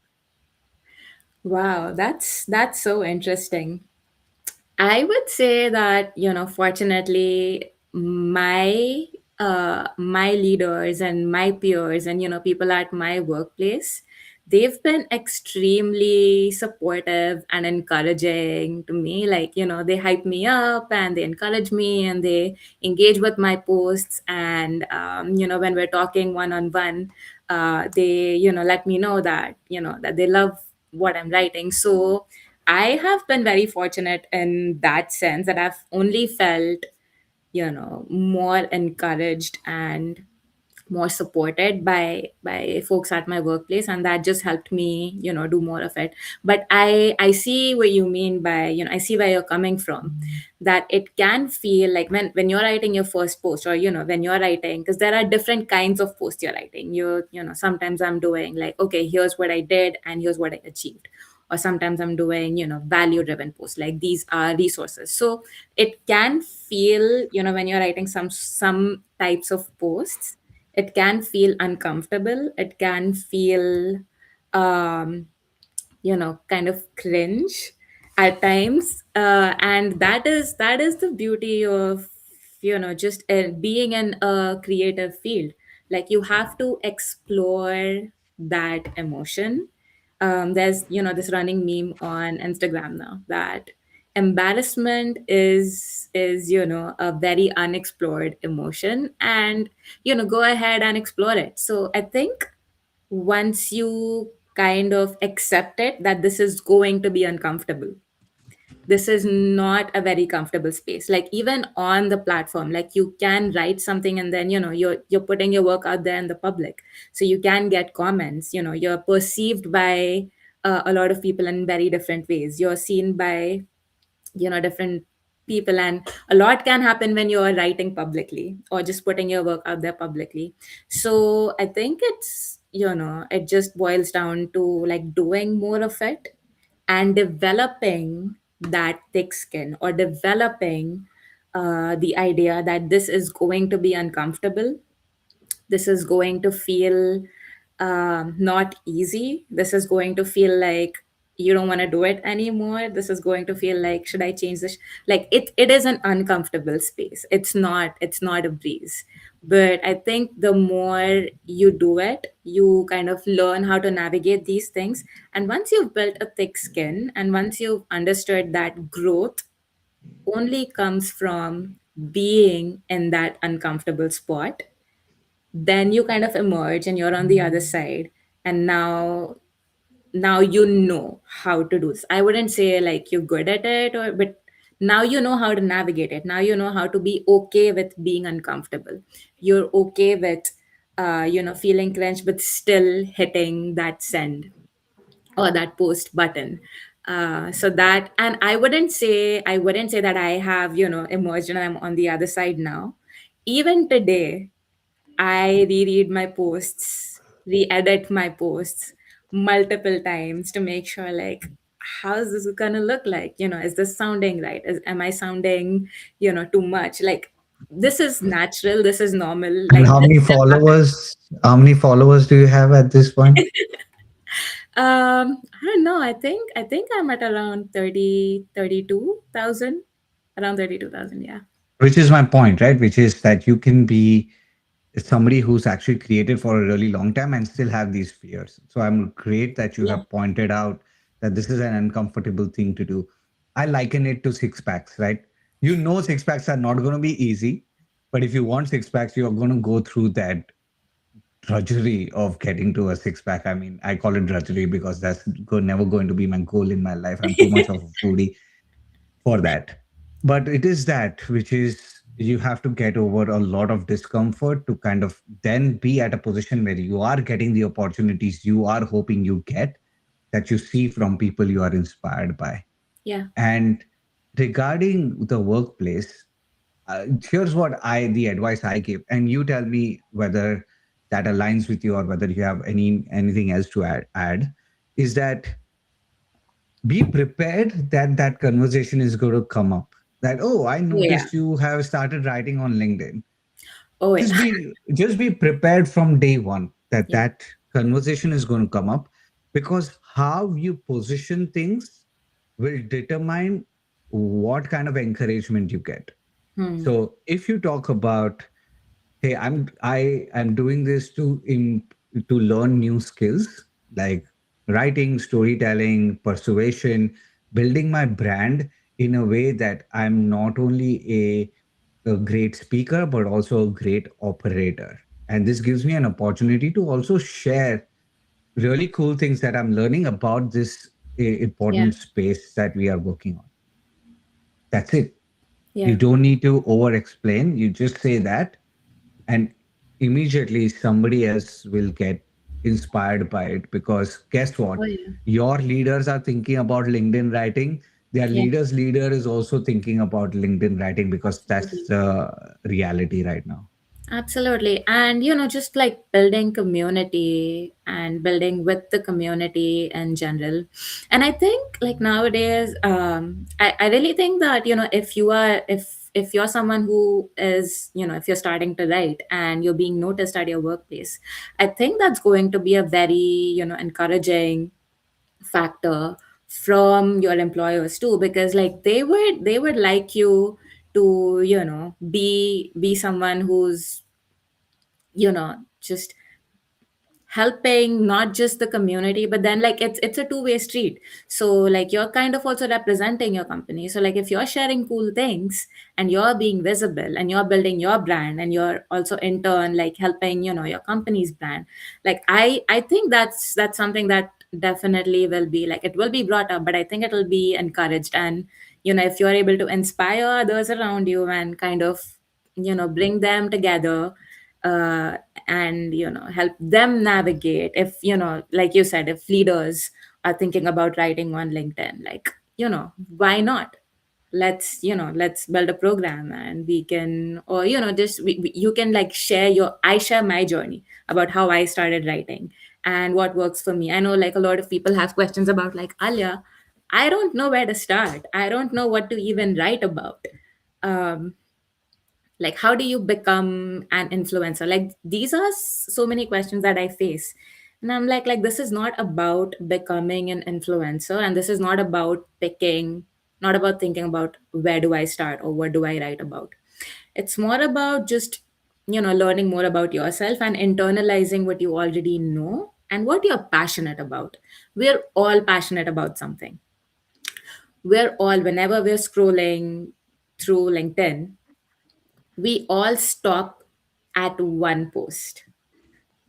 Wow, that's so interesting. I would say that, fortunately, my leaders and my peers and people at my workplace, they've been extremely supportive and encouraging to me. Like, they hype me up and they encourage me and they engage with my posts. And when we're talking one on one, they let me know that that they love what I'm writing. So I have been very fortunate in that sense that I've only felt, more encouraged and more supported by folks at my workplace, and that just helped me do more of it. But I see what you mean by, I see where you're coming from, that it can feel like when you're writing your first post, or when you're writing, because there are different kinds of posts you're writing. Sometimes I'm doing like, okay, here's what I did and here's what I achieved, or sometimes I'm doing value driven posts, like these are resources. So it can feel, when you're writing some types of posts, it can feel uncomfortable, it can feel um kind of cringe at times, and that is the beauty of just being in a creative field. Like you have to explore that emotion. There's this running meme on Instagram now that embarrassment is a very unexplored emotion, and go ahead and explore it. So I think once you kind of accept it that this is going to be uncomfortable, this is not a very comfortable space. Like even on the platform, like you can write something and then you're putting your work out there in the public, so you can get comments. You're perceived by a lot of people in very different ways. You're seen by different people, and a lot can happen when you're writing publicly or just putting your work out there publicly. So I think it just boils down to like doing more of it and developing that thick skin, or developing the idea that this is going to be uncomfortable, this is going to feel not easy, this is going to feel like you don't want to do it anymore. This is going to feel like, should I change this? Like it is an uncomfortable space. It's not a breeze. But I think the more you do it, you kind of learn how to navigate these things. And once you've built a thick skin, and once you've understood that growth only comes from being in that uncomfortable spot, then you kind of emerge and you're on the other side. And now you know how to do this. I wouldn't say like you're good at it, or but now you know how to navigate it. Now you know how to be okay with being uncomfortable. You're okay with feeling clenched but still hitting that send or that post button. So that, and I wouldn't say that I have emerged and I'm on the other side now. Even today, I reread my posts, re-edit my posts multiple times to make sure, like, how's this gonna look like? Is this sounding right? Am I sounding, too much? Like, this is natural. This is normal. And Like, this step happened. how many followers do you have at this point? I don't know. I think I'm at around 32,000. Around 32,000. Yeah. Which is my point, right? Which is that you can be somebody who's actually created for a really long time and still have these fears. So I'm great that you Yeah. have pointed out that this is an uncomfortable thing to do. I liken it to six packs, right? You know, six packs are not going to be easy, but if you want six packs, you're going to go through that drudgery of getting to a six pack. I mean, I call it drudgery because never going to be my goal in my life. I'm too much of a foodie for that. But it is that which is you have to get over a lot of discomfort to kind of then be at a position where you are getting the opportunities you are hoping you get, that you see from people you are inspired by. Yeah. And regarding the workplace, here's what I the advice I give, and you tell me whether that aligns with you or whether you have anything else to add is that be prepared that that conversation is going to come up, that, oh, I Oh yeah. noticed you have started writing on LinkedIn. Oh yeah. Just be prepared from day one that Yeah. that conversation is going to come up, because how you position things will determine what kind of encouragement you get. Hmm. So if you talk about, hey, I am doing this to learn new skills like writing, storytelling, persuasion, building my brand in a way that I'm not only a great speaker but also a great operator, and this gives me an opportunity to also share really cool things that I'm learning about this Yeah. important space that we are working on. That's it. You Yeah. don't need to over explain, you just say that, and immediately somebody else will get inspired by it, because guess Oh what, yeah. your leaders are thinking about LinkedIn writing, their Yeah. leaders leader is also thinking about LinkedIn writing, because that's Absolutely. the reality right now. Absolutely. And, just like building community and building with the community in general. And I think like nowadays, I really think that, if you're someone who is, if you're starting to write and you're being noticed at your workplace, I think that's going to be a very, encouraging factor from your employers too, because like they would like you to be someone who's just helping not just the community, but then like it's a two-way street. So like you're kind of also representing your company. So like if you're sharing cool things and you're being visible and you're building your brand and you're also in turn like helping your company's brand, like I think that's something that definitely will be like, it will be brought up, but I think it'll be encouraged. And if you're able to inspire others around you and kind of bring them together, uh, and help them navigate, if like you said, if leaders are thinking about writing on LinkedIn, like why not, let's build a program and we can, or just you can like I share my journey about how I started writing and what works for me. I know like a lot of people have questions about like, Alia, I don't know where to start, I don't know what to even write about. um like, how do you become an influencer? Like, these are so many questions that I face. And I'm like this is not about becoming an influencer, and this is not about picking, not about thinking about where do I start or what do I write about. It's more about just, learning more about yourself and internalizing what you already know and what you're passionate about. We're all passionate about something. We're all, whenever we're scrolling through LinkedIn, we all stop at one post,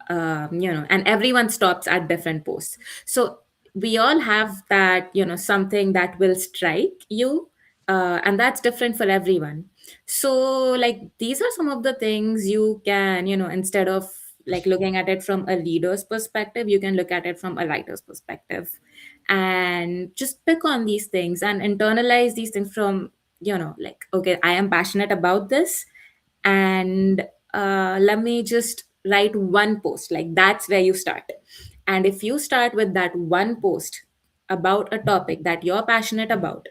and everyone stops at different posts. So we all have that, something that will strike you, and that's different for everyone. So, like, these are some of the things you can, instead of like looking at it from a leader's perspective, you can look at it from a writer's perspective, and just pick on these things and internalize these things from, like, okay, I am passionate about this, and let me just write one post. Like, that's where you start. And if you start with that one post about a topic that you're passionate about,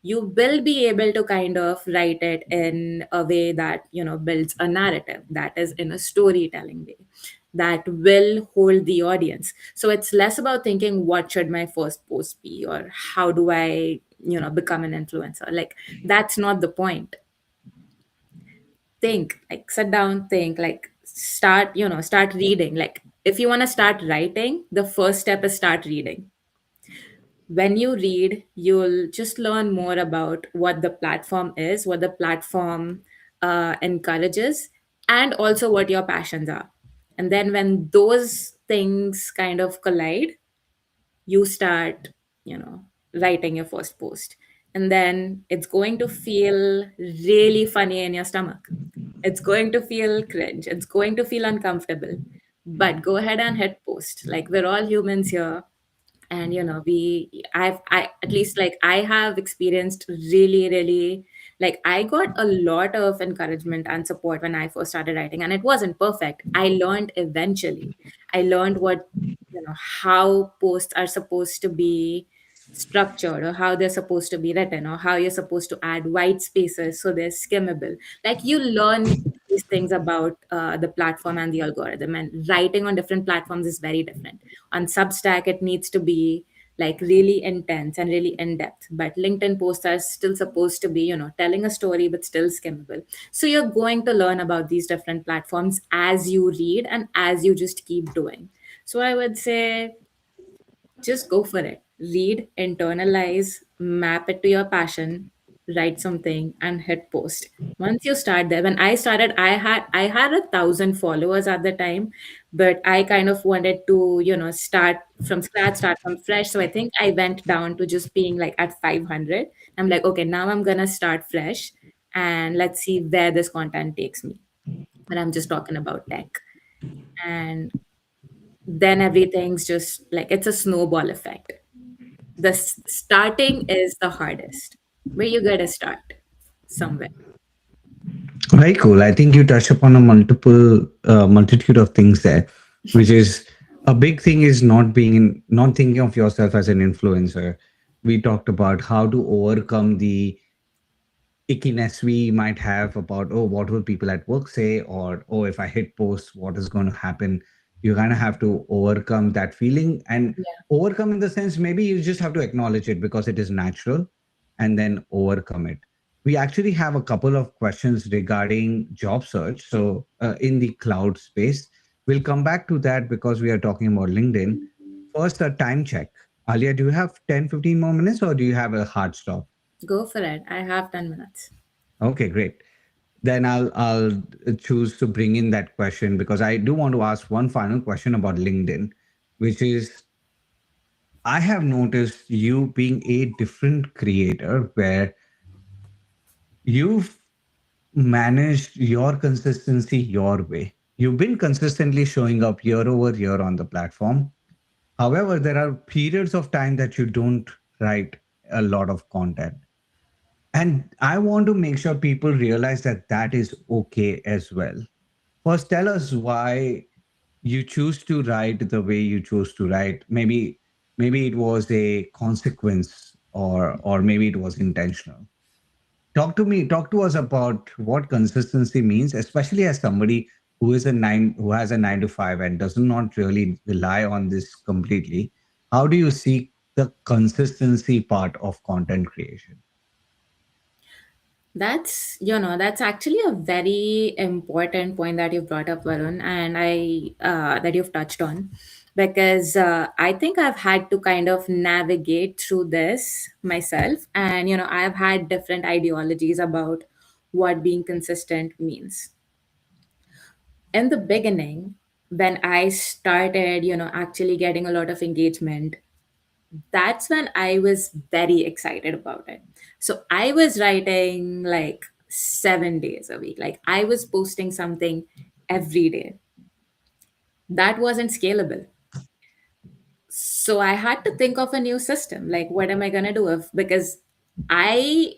you will be able to kind of write it in a way that, builds a narrative, that is in a storytelling way, that will hold the audience. So it's less about thinking what should my first post be, or how do I, become an influencer. Like, that's not the point. Think, like, sit down, think, like, start reading. Like, if you want to start writing, the first step is start reading. When you read, you'll just learn more about what the platform is, what the platform encourages, and also what your passions are. And then when those things kind of collide, you start, writing your first post. And then it's going to feel really funny in your stomach. It's going to feel cringe. It's going to feel uncomfortable. But go ahead and hit post. Like, we're all humans here. And I at least, like, I have experienced really, really, like, I got a lot of encouragement and support when I first started writing, and it wasn't perfect. I learned eventually. I learned what, how posts are supposed to be structured, or how they're supposed to be written, or how you're supposed to add white spaces so they're skimmable. Like, you learn these things about the platform and the algorithm, and writing on different platforms is very different. On Substack, it needs to be like really intense and really in depth, but LinkedIn posts are still supposed to be, telling a story but still skimmable. So you're going to learn about these different platforms as you read and as you just keep doing. So I would say, just go for it. Read, internalize, map it to your passion, write something, and hit post. Once you start there, when I started, I had 1,000 followers at the time, but I kind of wanted to, start from scratch, start from fresh. So I think I went down to just being like at 500. I'm like, okay, now I'm gonna start fresh, and let's see where this content takes me. But I'm just talking about tech. And then everything's just like, it's a snowball effect. The starting is the hardest, where you gotta start somewhere. Very cool. I think you touched upon a multitude of things there, which is a big thing is not thinking of yourself as an influencer. We talked about how to overcome the ickiness we might have about, oh, what will people at work say, or oh, if I hit post, what is going to happen. You kind of have to overcome that feeling, and Yeah. overcome in the sense, maybe you just have to acknowledge it because it is natural, and then overcome it. We actually have a couple of questions regarding job search, so in the cloud space. We'll come back to that because we are talking about LinkedIn. First, a time check. Alia, do you have 10-15 more minutes, or do you have a hard stop? Go for it. I have 10 minutes. Okay, great. Then I'll choose to bring in that question because I do want to ask one final question about LinkedIn, which is, I have noticed you being a different creator where you've managed your consistency your way. You've been consistently showing up year over year on the platform. However, there are periods of time that you don't write a lot of content. And I want to make sure people realize that that is okay as well. First, tell us why you choose to write the way you chose to write. Maybe it was a consequence, or maybe it was intentional. Talk to us about what consistency means, especially as somebody who has a 9 to 5 and does not really rely on this completely, how do you see the consistency part of content creation? That's actually a very important point that you've brought up, Varun, and that you've touched on, because I think I've had to kind of navigate through this myself, and I've had different ideologies about what being consistent means. In the beginning, when I started, actually getting a lot of engagement, that's when I was very excited about it. So I was writing like 7 days a week. Like I was posting something every day. That wasn't scalable. So I had to think of a new system. Like, what am I going to do? Because I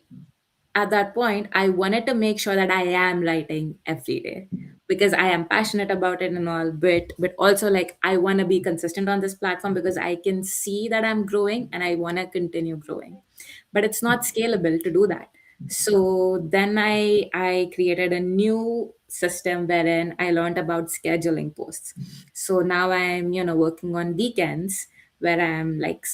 at that point, I wanted to make sure that I am writing every day because I am passionate about it and all, but also like I want to be consistent on this platform because I can see that I'm growing and I want to continue growing. But it's not scalable to do that. So then I created a new system wherein I learned about scheduling posts. So now I'm working on weekends where I'm like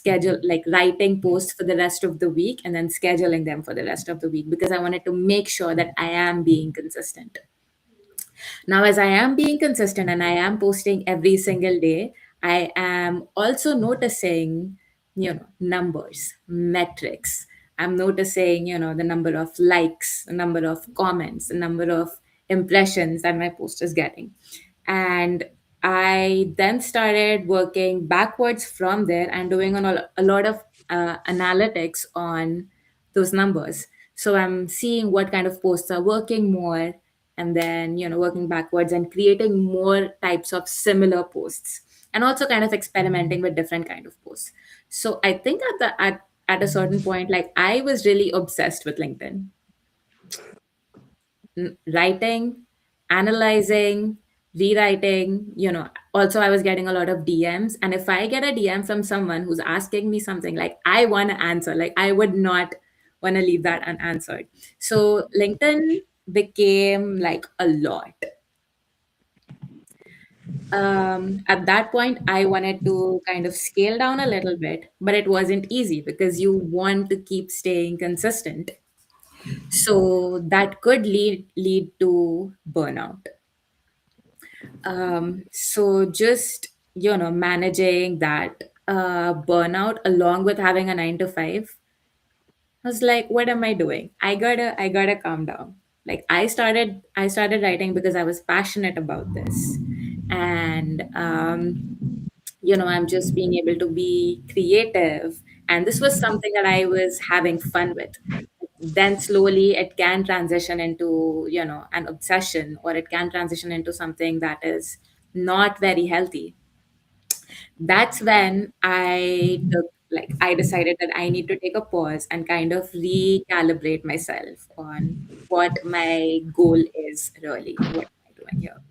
writing posts for the rest of the week and then scheduling them for the rest of the week because I wanted to make sure that I am being consistent. Now, as I am being consistent and I am posting every single day, I am also noticing, numbers, metrics. I'm noticing, the number of likes, the number of comments, the number of impressions that my post is getting. And I then started working backwards from there and doing a lot of analytics on those numbers. So I'm seeing what kind of posts are working more, and then working backwards and creating more types of similar posts, and also kind of experimenting with different kind of posts. So I think at a certain point, like I was really obsessed with LinkedIn. Writing, analyzing, rewriting, also I was getting a lot of DMs. And if I get a DM from someone who's asking me something, like I want to answer, like I would not want to leave that unanswered. So LinkedIn became like a lot. At that point, I wanted to kind of scale down a little bit, but it wasn't easy because you want to keep staying consistent. So that could lead to burnout. So just managing that burnout along with having a 9 to 5, I was like, what am I doing? I gotta calm down. Like I started writing because I was passionate about this, and I'm just being able to be creative, and this was something that I was having fun with. Then slowly it can transition into an obsession, or it can transition into something that is not very healthy. That's when I decided that I need to take a pause and kind of recalibrate myself on what my goal is really. What am I doing here?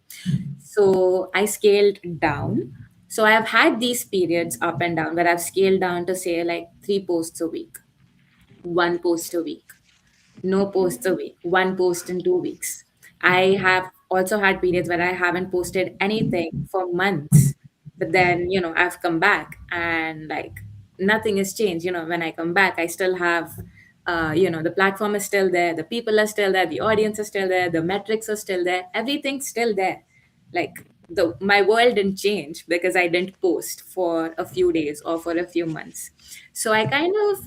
So I scaled down. So I have had these periods up and down where I've scaled down to say like 3 posts a week, 1 post a week, no posts a week, 1 post in 2 weeks. I have also had periods where I haven't posted anything for months, but then, I've come back and like nothing has changed. When I come back, I still have, the platform is still there, the people are still there, the audience is still there, the metrics are still there, everything's still there. Like my world didn't change because I didn't post for a few days or for a few months. So I kind of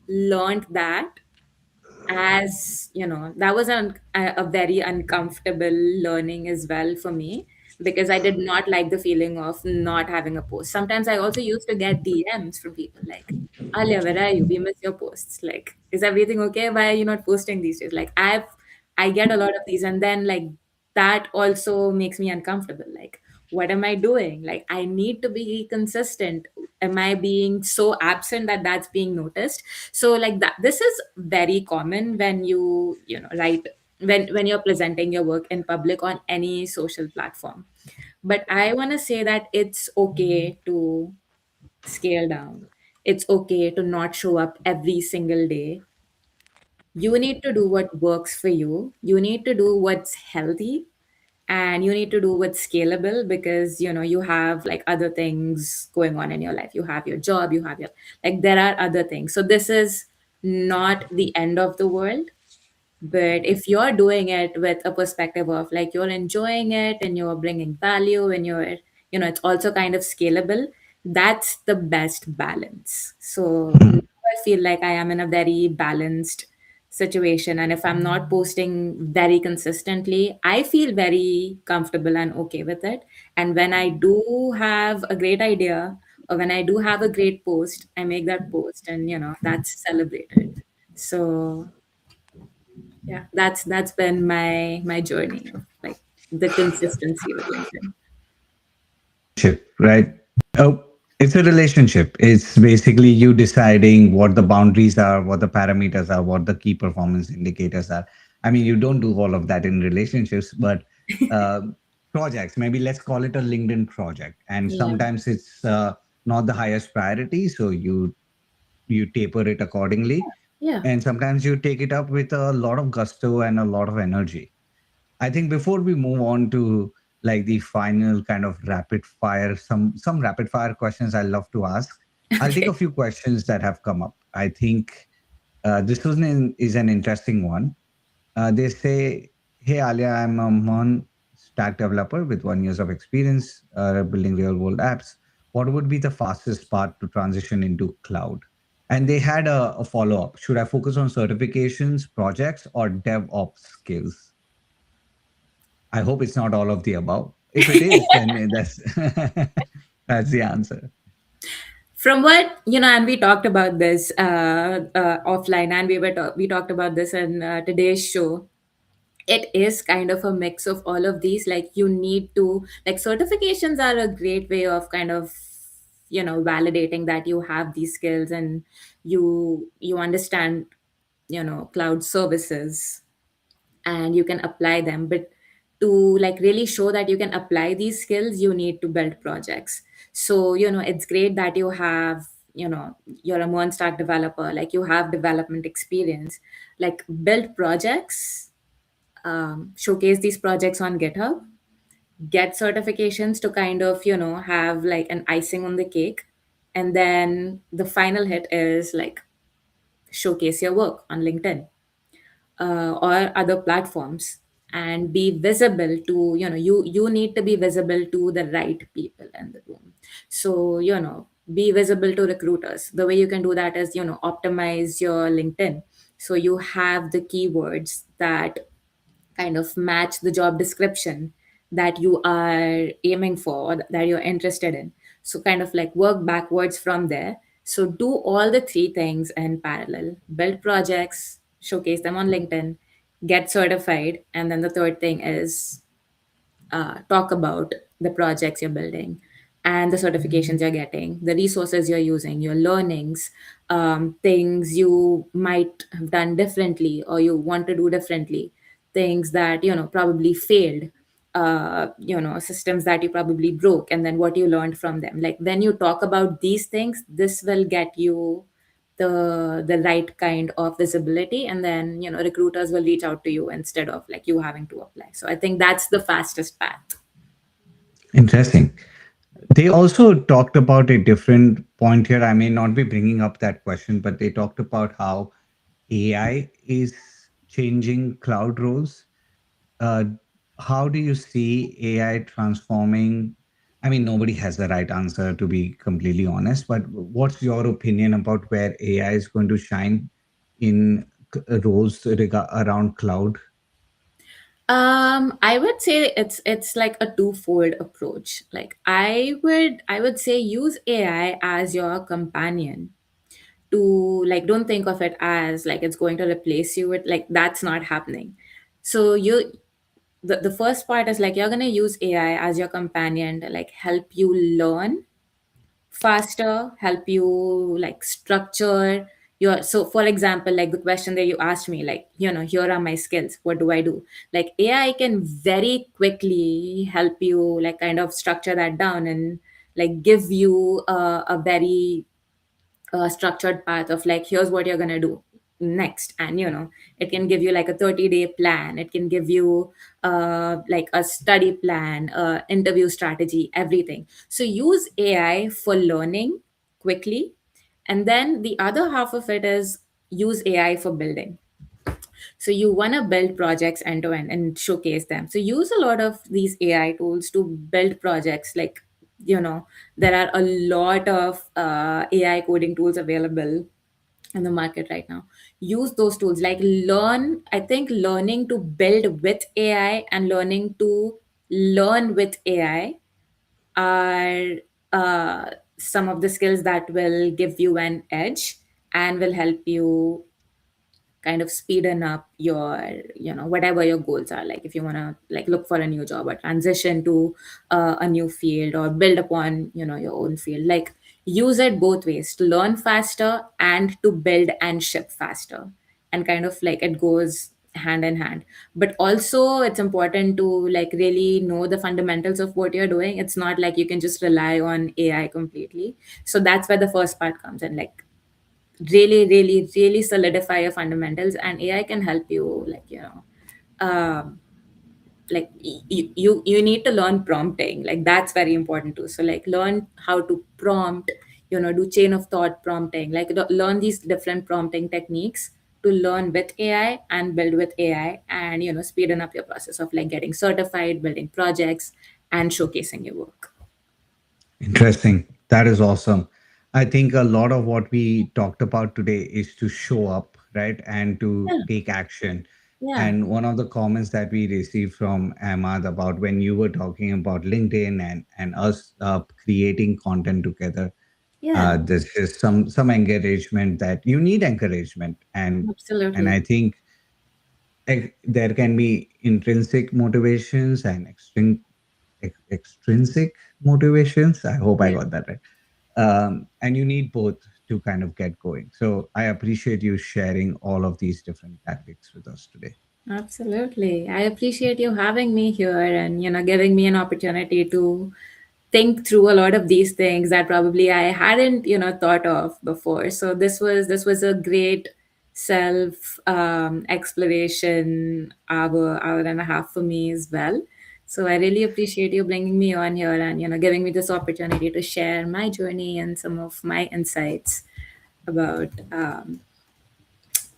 learned that, as that was a very uncomfortable learning as well for me, because I did not like the feeling of not having a post. Sometimes I also used to get DMs from people like, Alia, where are you? We miss your posts. Like, is everything okay? Why are you not posting these days? Like, I get a lot of these, and then like that also makes me uncomfortable. Like, what am I doing? Like, I need to be consistent. Am I being so absent that that's being noticed? So like that, this is very common when you write, when you're presenting your work in public on any social platform. But I want to say that it's okay to scale down. It's okay to not show up every single day. You need to do what works for you. You need to do what's healthy, and you need to do with scalable because you have like other things going on in your life. You have your job, you have your, like, there are other things. So this is not the end of the world, but if you're doing it with a perspective of like you're enjoying it and you're bringing value and it's also kind of scalable, that's the best balance. So now I feel like I am in a very balanced situation. And if I'm not posting very consistently, I feel very comfortable and okay with it. And when I do have a great idea or when I do have a great post, I make that post and that's celebrated. So yeah, that's been my journey of like the consistency with LinkedIn. Relationship, right? Oh, it's a relationship. It's basically you deciding what the boundaries are, what the parameters are, what the key performance indicators are. I mean, you don't do all of that in relationships, but uh, projects, maybe let's call it a LinkedIn project. And Yeah, sometimes it's not the highest priority, so you taper it accordingly. yeah. And sometimes you take it up with a lot of gusto and a lot of energy. I think before we move on to like the final kind of rapid fire, some rapid fire questions I love to ask. I'll take a Okay. few questions that have come up. I think this one is an interesting one. They say, "Hey Alia, I'm a Mon stack developer with 1 years of experience building real world apps. What would be the fastest path to transition into cloud?" And they had a follow up. Should I focus on certifications, projects, or DevOps skills? I hope it's not all of the above. If it is, then that's that's the answer. From what and we talked about this offline, and we talked about this in today's show. It is kind of a mix of all of these. Like, you need to, like, certifications are a great way of kind of validating that you have these skills and you understand cloud services and you can apply them. But to like really show that you can apply these skills, you need to build projects. So it's great that you have, you're a one stack developer, like you have development experience. Like, build projects, showcase these projects on GitHub, get certifications to kind of have like an icing on the cake. And then the final hit is like showcase your work on LinkedIn or other platforms and be visible to, you need to be visible to the right people in the room. So be visible to recruiters. The way you can do that is optimize your LinkedIn so you have the keywords that kind of match the job description that you are aiming for or that you're interested in. So kind of like work backwards from there. So do all the three things in parallel: build projects, showcase them on LinkedIn, get certified, and then the third thing is talk about the projects you're building and the certifications you're getting, the resources you're using, your learnings, things you might have done differently or you want to do differently, things that probably failed, systems that you probably broke, and then what you learned from them. Like, when you talk about these things, this will get you the right kind of visibility, and then recruiters will reach out to you instead of like you having to apply. So I think that's the fastest path. Interesting. They also talked about a different point here. I may not be bringing up that question, but they talked about how AI is changing cloud roles. uh, how do you see AI transforming? I mean, nobody has the right answer, to be completely honest, but what's your opinion about where AI is going to shine in roles around cloud? I would say it's like a twofold approach. Like, I would say use AI as your companion. To like, don't think of it as like it's going to replace you. With like, that's not happening. So the first part is like you're gonna use AI as your companion to like help you learn faster, help you like structure your. So for example, like the question that you asked me, like, here are my skills, what do I do? Like, AI can very quickly help you like kind of structure that down and like give you a very structured path of like, here's what you're gonna do. next. And it can give you like a 30-day plan, it can give you like a study plan, interview strategy, everything. So use AI for learning quickly, and then the other half of it is use AI for building. So you want to build projects end to end and showcase them. So use a lot of these AI tools to build projects. Like, there are a lot of AI coding tools available in the market right now. Use those tools. Like, learn. I think learning to build with AI and learning to learn with AI are some of the skills that will give you an edge and will help you kind of speeden up your, whatever your goals are. Like, if you want to like look for a new job or transition to a new field or build upon, your own field. Like, use it both ways, to learn faster and to build and ship faster. And kind of like it goes hand in hand. But also it's important to like really know the fundamentals of what you're doing. It's not like you can just rely on AI completely. So that's where the first part comes in. Like, really, really, really solidify your fundamentals, and AI can help you. Like, um, like you need to learn prompting. Like, that's very important too. So like, learn how to prompt, do chain of thought prompting. Like, learn these different prompting techniques to learn with AI and build with AI, and speeden up your process of like getting certified, building projects, and showcasing your work. Interesting. That is awesome. I think a lot of what we talked about today is to show up, right? And to Yeah, take action. yeah, And one of the comments that we received from Ahmad about when you were talking about LinkedIn and us creating content together, yeah, there's just some encouragement that you need encouragement. And absolutely. I think there can be intrinsic motivations and extrinsic motivations. I hope I Yeah. got that right. And you need both to kind of get going. So I appreciate you sharing all of these different tactics with us today. Absolutely. I appreciate you having me here and, giving me an opportunity to think through a lot of these things that probably I hadn't, thought of before. So this was a great self exploration hour and a half for me as well. So I really appreciate you bringing me on here and, giving me this opportunity to share my journey and some of my insights about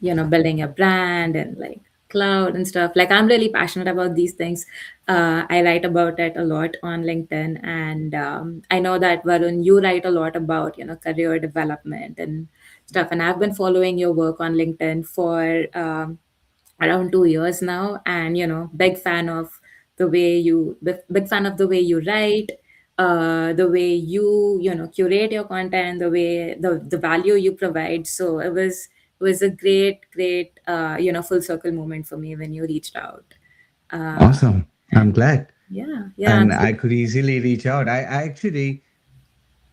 building a brand and like cloud and stuff. Like, I'm really passionate about these things. I write about it a lot on LinkedIn, and I know that, Varun, you write a lot about career development and stuff, and I've been following your work on LinkedIn for around 2 years now. And big fan of the way you write, the way you curate your content, the value you provide. So it was a great full circle moment for me when you reached out. Awesome. I'm And glad. yeah, yeah. And I could easily reach out. I actually,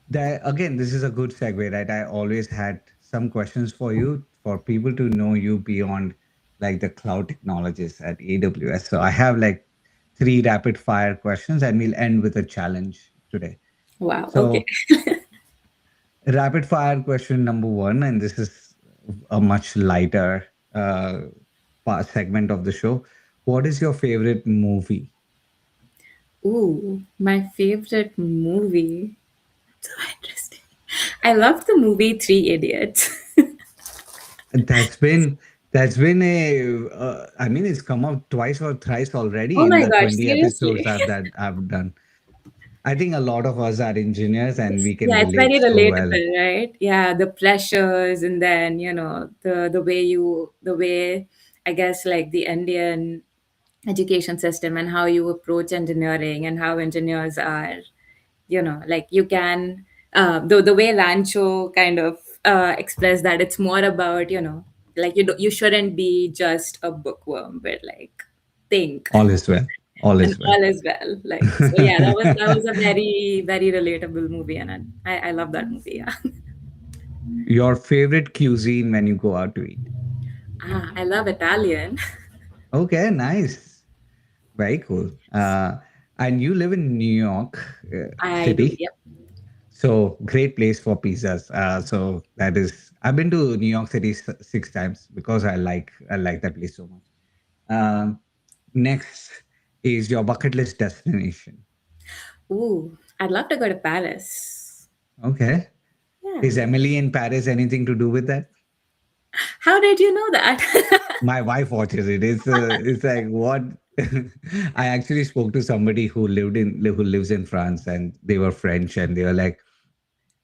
that again, this is a good segue, right? I always had some questions for you for people to know you beyond like the cloud technologists at AWS. So I have like three rapid fire questions and we'll end with a challenge today. Wow, okay. So rapid fire question number one, and this is a much lighter segment of the show. What is your favorite movie? Ooh, my favorite movie. So interesting. I love the movie Three Idiots. That's been a I mean it's come out twice or thrice already Oh in my the gosh, 20 episodes seriously. I've done. I think a lot of us are engineers and we can Yeah, it's relate very so well. relatable, right? Yeah, the pressures, and then the way I guess like the Indian education system and how you approach engineering and how engineers are, like you can the way Rancho kind of express that it's more about, like you shouldn't be just a bookworm, but like think. All is well. All And is well. all is well. Like, so yeah, that was a very, very relatable movie, and I love that movie. Yeah. Your favorite cuisine when you go out to eat? I love Italian. Okay, nice. Very cool. And you live in New York I do. City. Yep. So great place for pizzas. So that is I've been to New York City 6 times because I like that place so much. Next is your bucket list destination. Ooh, I'd love to go to Paris. Okay. Is Yeah. Emily in Paris anything to do with that? How did you know that? My wife watches it. It's like what I actually spoke to somebody who lives in France, and they were French, and they were like,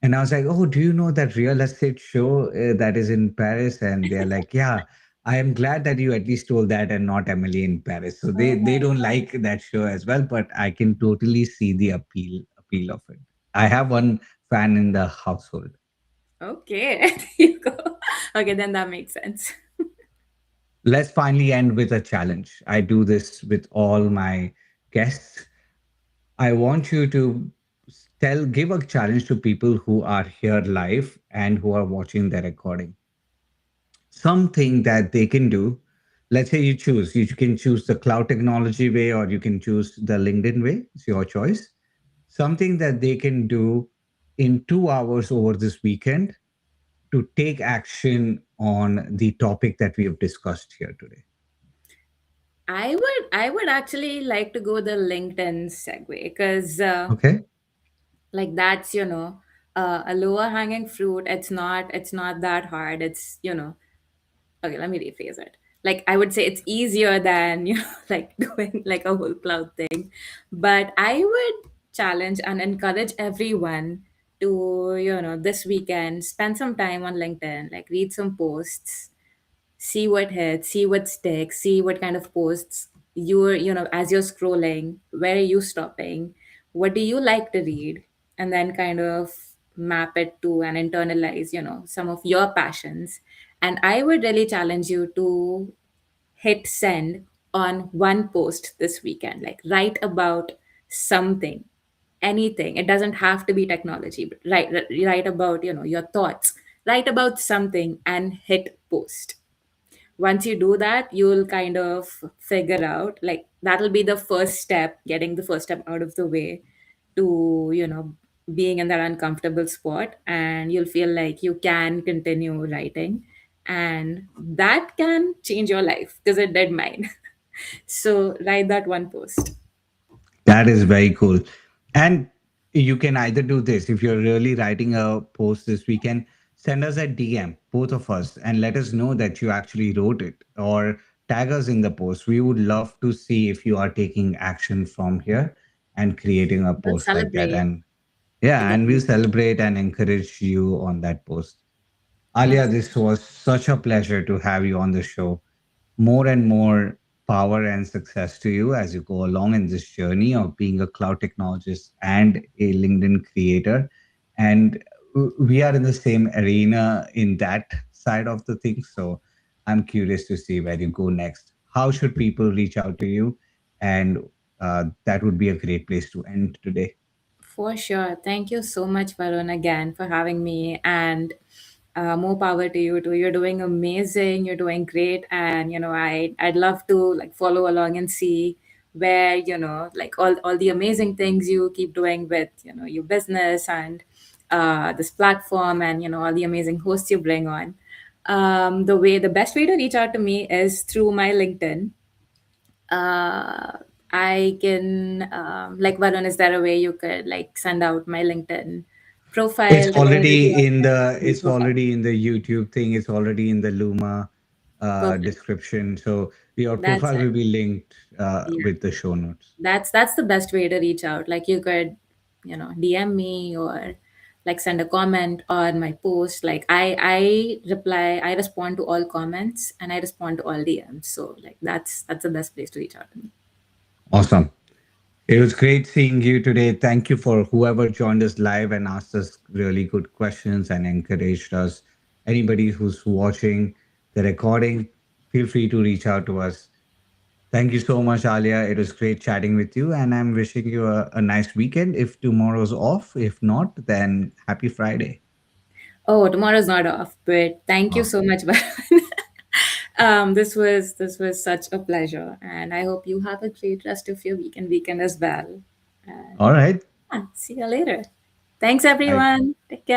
and I was like, oh, do you know that real estate show that is in Paris? And they're like, yeah. I am glad that you at least told that and not Emily in Paris. So Oh they my don't God. like that show as well, but I can totally see the appeal of it. I have one fan in the household. Okay, there you go. Okay, then that makes sense. Let's finally end with a challenge. I do this with all my guests. I want you to give a challenge to people who are here live and who are watching the recording. Something that they can do. Let's say you choose. You can choose the cloud technology way or you can choose the LinkedIn way. It's your choice. Something that they can do in 2 hours over this weekend to take action on the topic that we have discussed here today. I would actually like to go the LinkedIn segue because Okay. like that's a lower hanging fruit. It's not that hard. It's okay, let me rephrase it. Like I would say it's easier than like doing like a whole cloud thing, but I would challenge and encourage everyone to this weekend spend some time on LinkedIn, like read some posts, see what hits, see what sticks, see what kind of posts as you're scrolling, where are you stopping, what do you like to read, and then kind of map it to and internalize, some of your passions. And I would really challenge you to hit send on one post this weekend, like write about something, anything. It doesn't have to be technology, but write about your thoughts, write about something and hit post. Once you do that, you'll kind of figure out, like that'll be the first step, getting the first step out of the way to being in that uncomfortable spot, and you'll feel like you can continue writing, and that can change your life because it did mine. So write that one post. That is very cool. And you can either do this if you're really writing a post this weekend, send us a DM, both of us, and let us know that you actually wrote it or tag us in the post. We would love to see if you are taking action from here and creating a We'll post like that. celebrate And yeah, and we'll together. celebrate and encourage you on that post. Alia, Awesome. this was such a pleasure to have you on the show. More and more power and success to you as you go along in this journey of being a cloud technologist and a LinkedIn creator. And we are in the same arena in that side of the thing. So I'm curious to see where you go next. How should people reach out to you? And that would be a great place to end today. For sure. Thank you so much, Varun, again for having me. And more power to you too. You're doing amazing. You're doing great. And I'd love to like follow along and see where like all the amazing things you keep doing with your business and this platform, and all the amazing hosts you bring on. The best way to reach out to me is through my LinkedIn. uh, I can, like, Varun, is there a way you could like send out my LinkedIn profile the way that you are It's profile? already in the YouTube thing. It's already in the Luma Perfect. description. So your That's profile it. will be linked Yeah. with the show notes. That's the best way to reach out. Like you could, DM me or like send a comment on my post. Like I respond to all comments and I respond to all DMs. So like that's the best place to reach out to me. Awesome. It was great seeing you today. Thank you for whoever joined us live and asked us really good questions and encouraged us. Anybody who's watching the recording, feel free to reach out to us. Thank you so much, Alia. It was great chatting with you, and I'm wishing you a nice weekend. If tomorrow's off, if not, then happy Friday. Oh, tomorrow's not off, but thank you Oh, so much, Varun. This was such a pleasure, and I hope you have a great rest of your weekend as well. And all right. yeah, see you later. Thanks, Bye. everyone. Take care.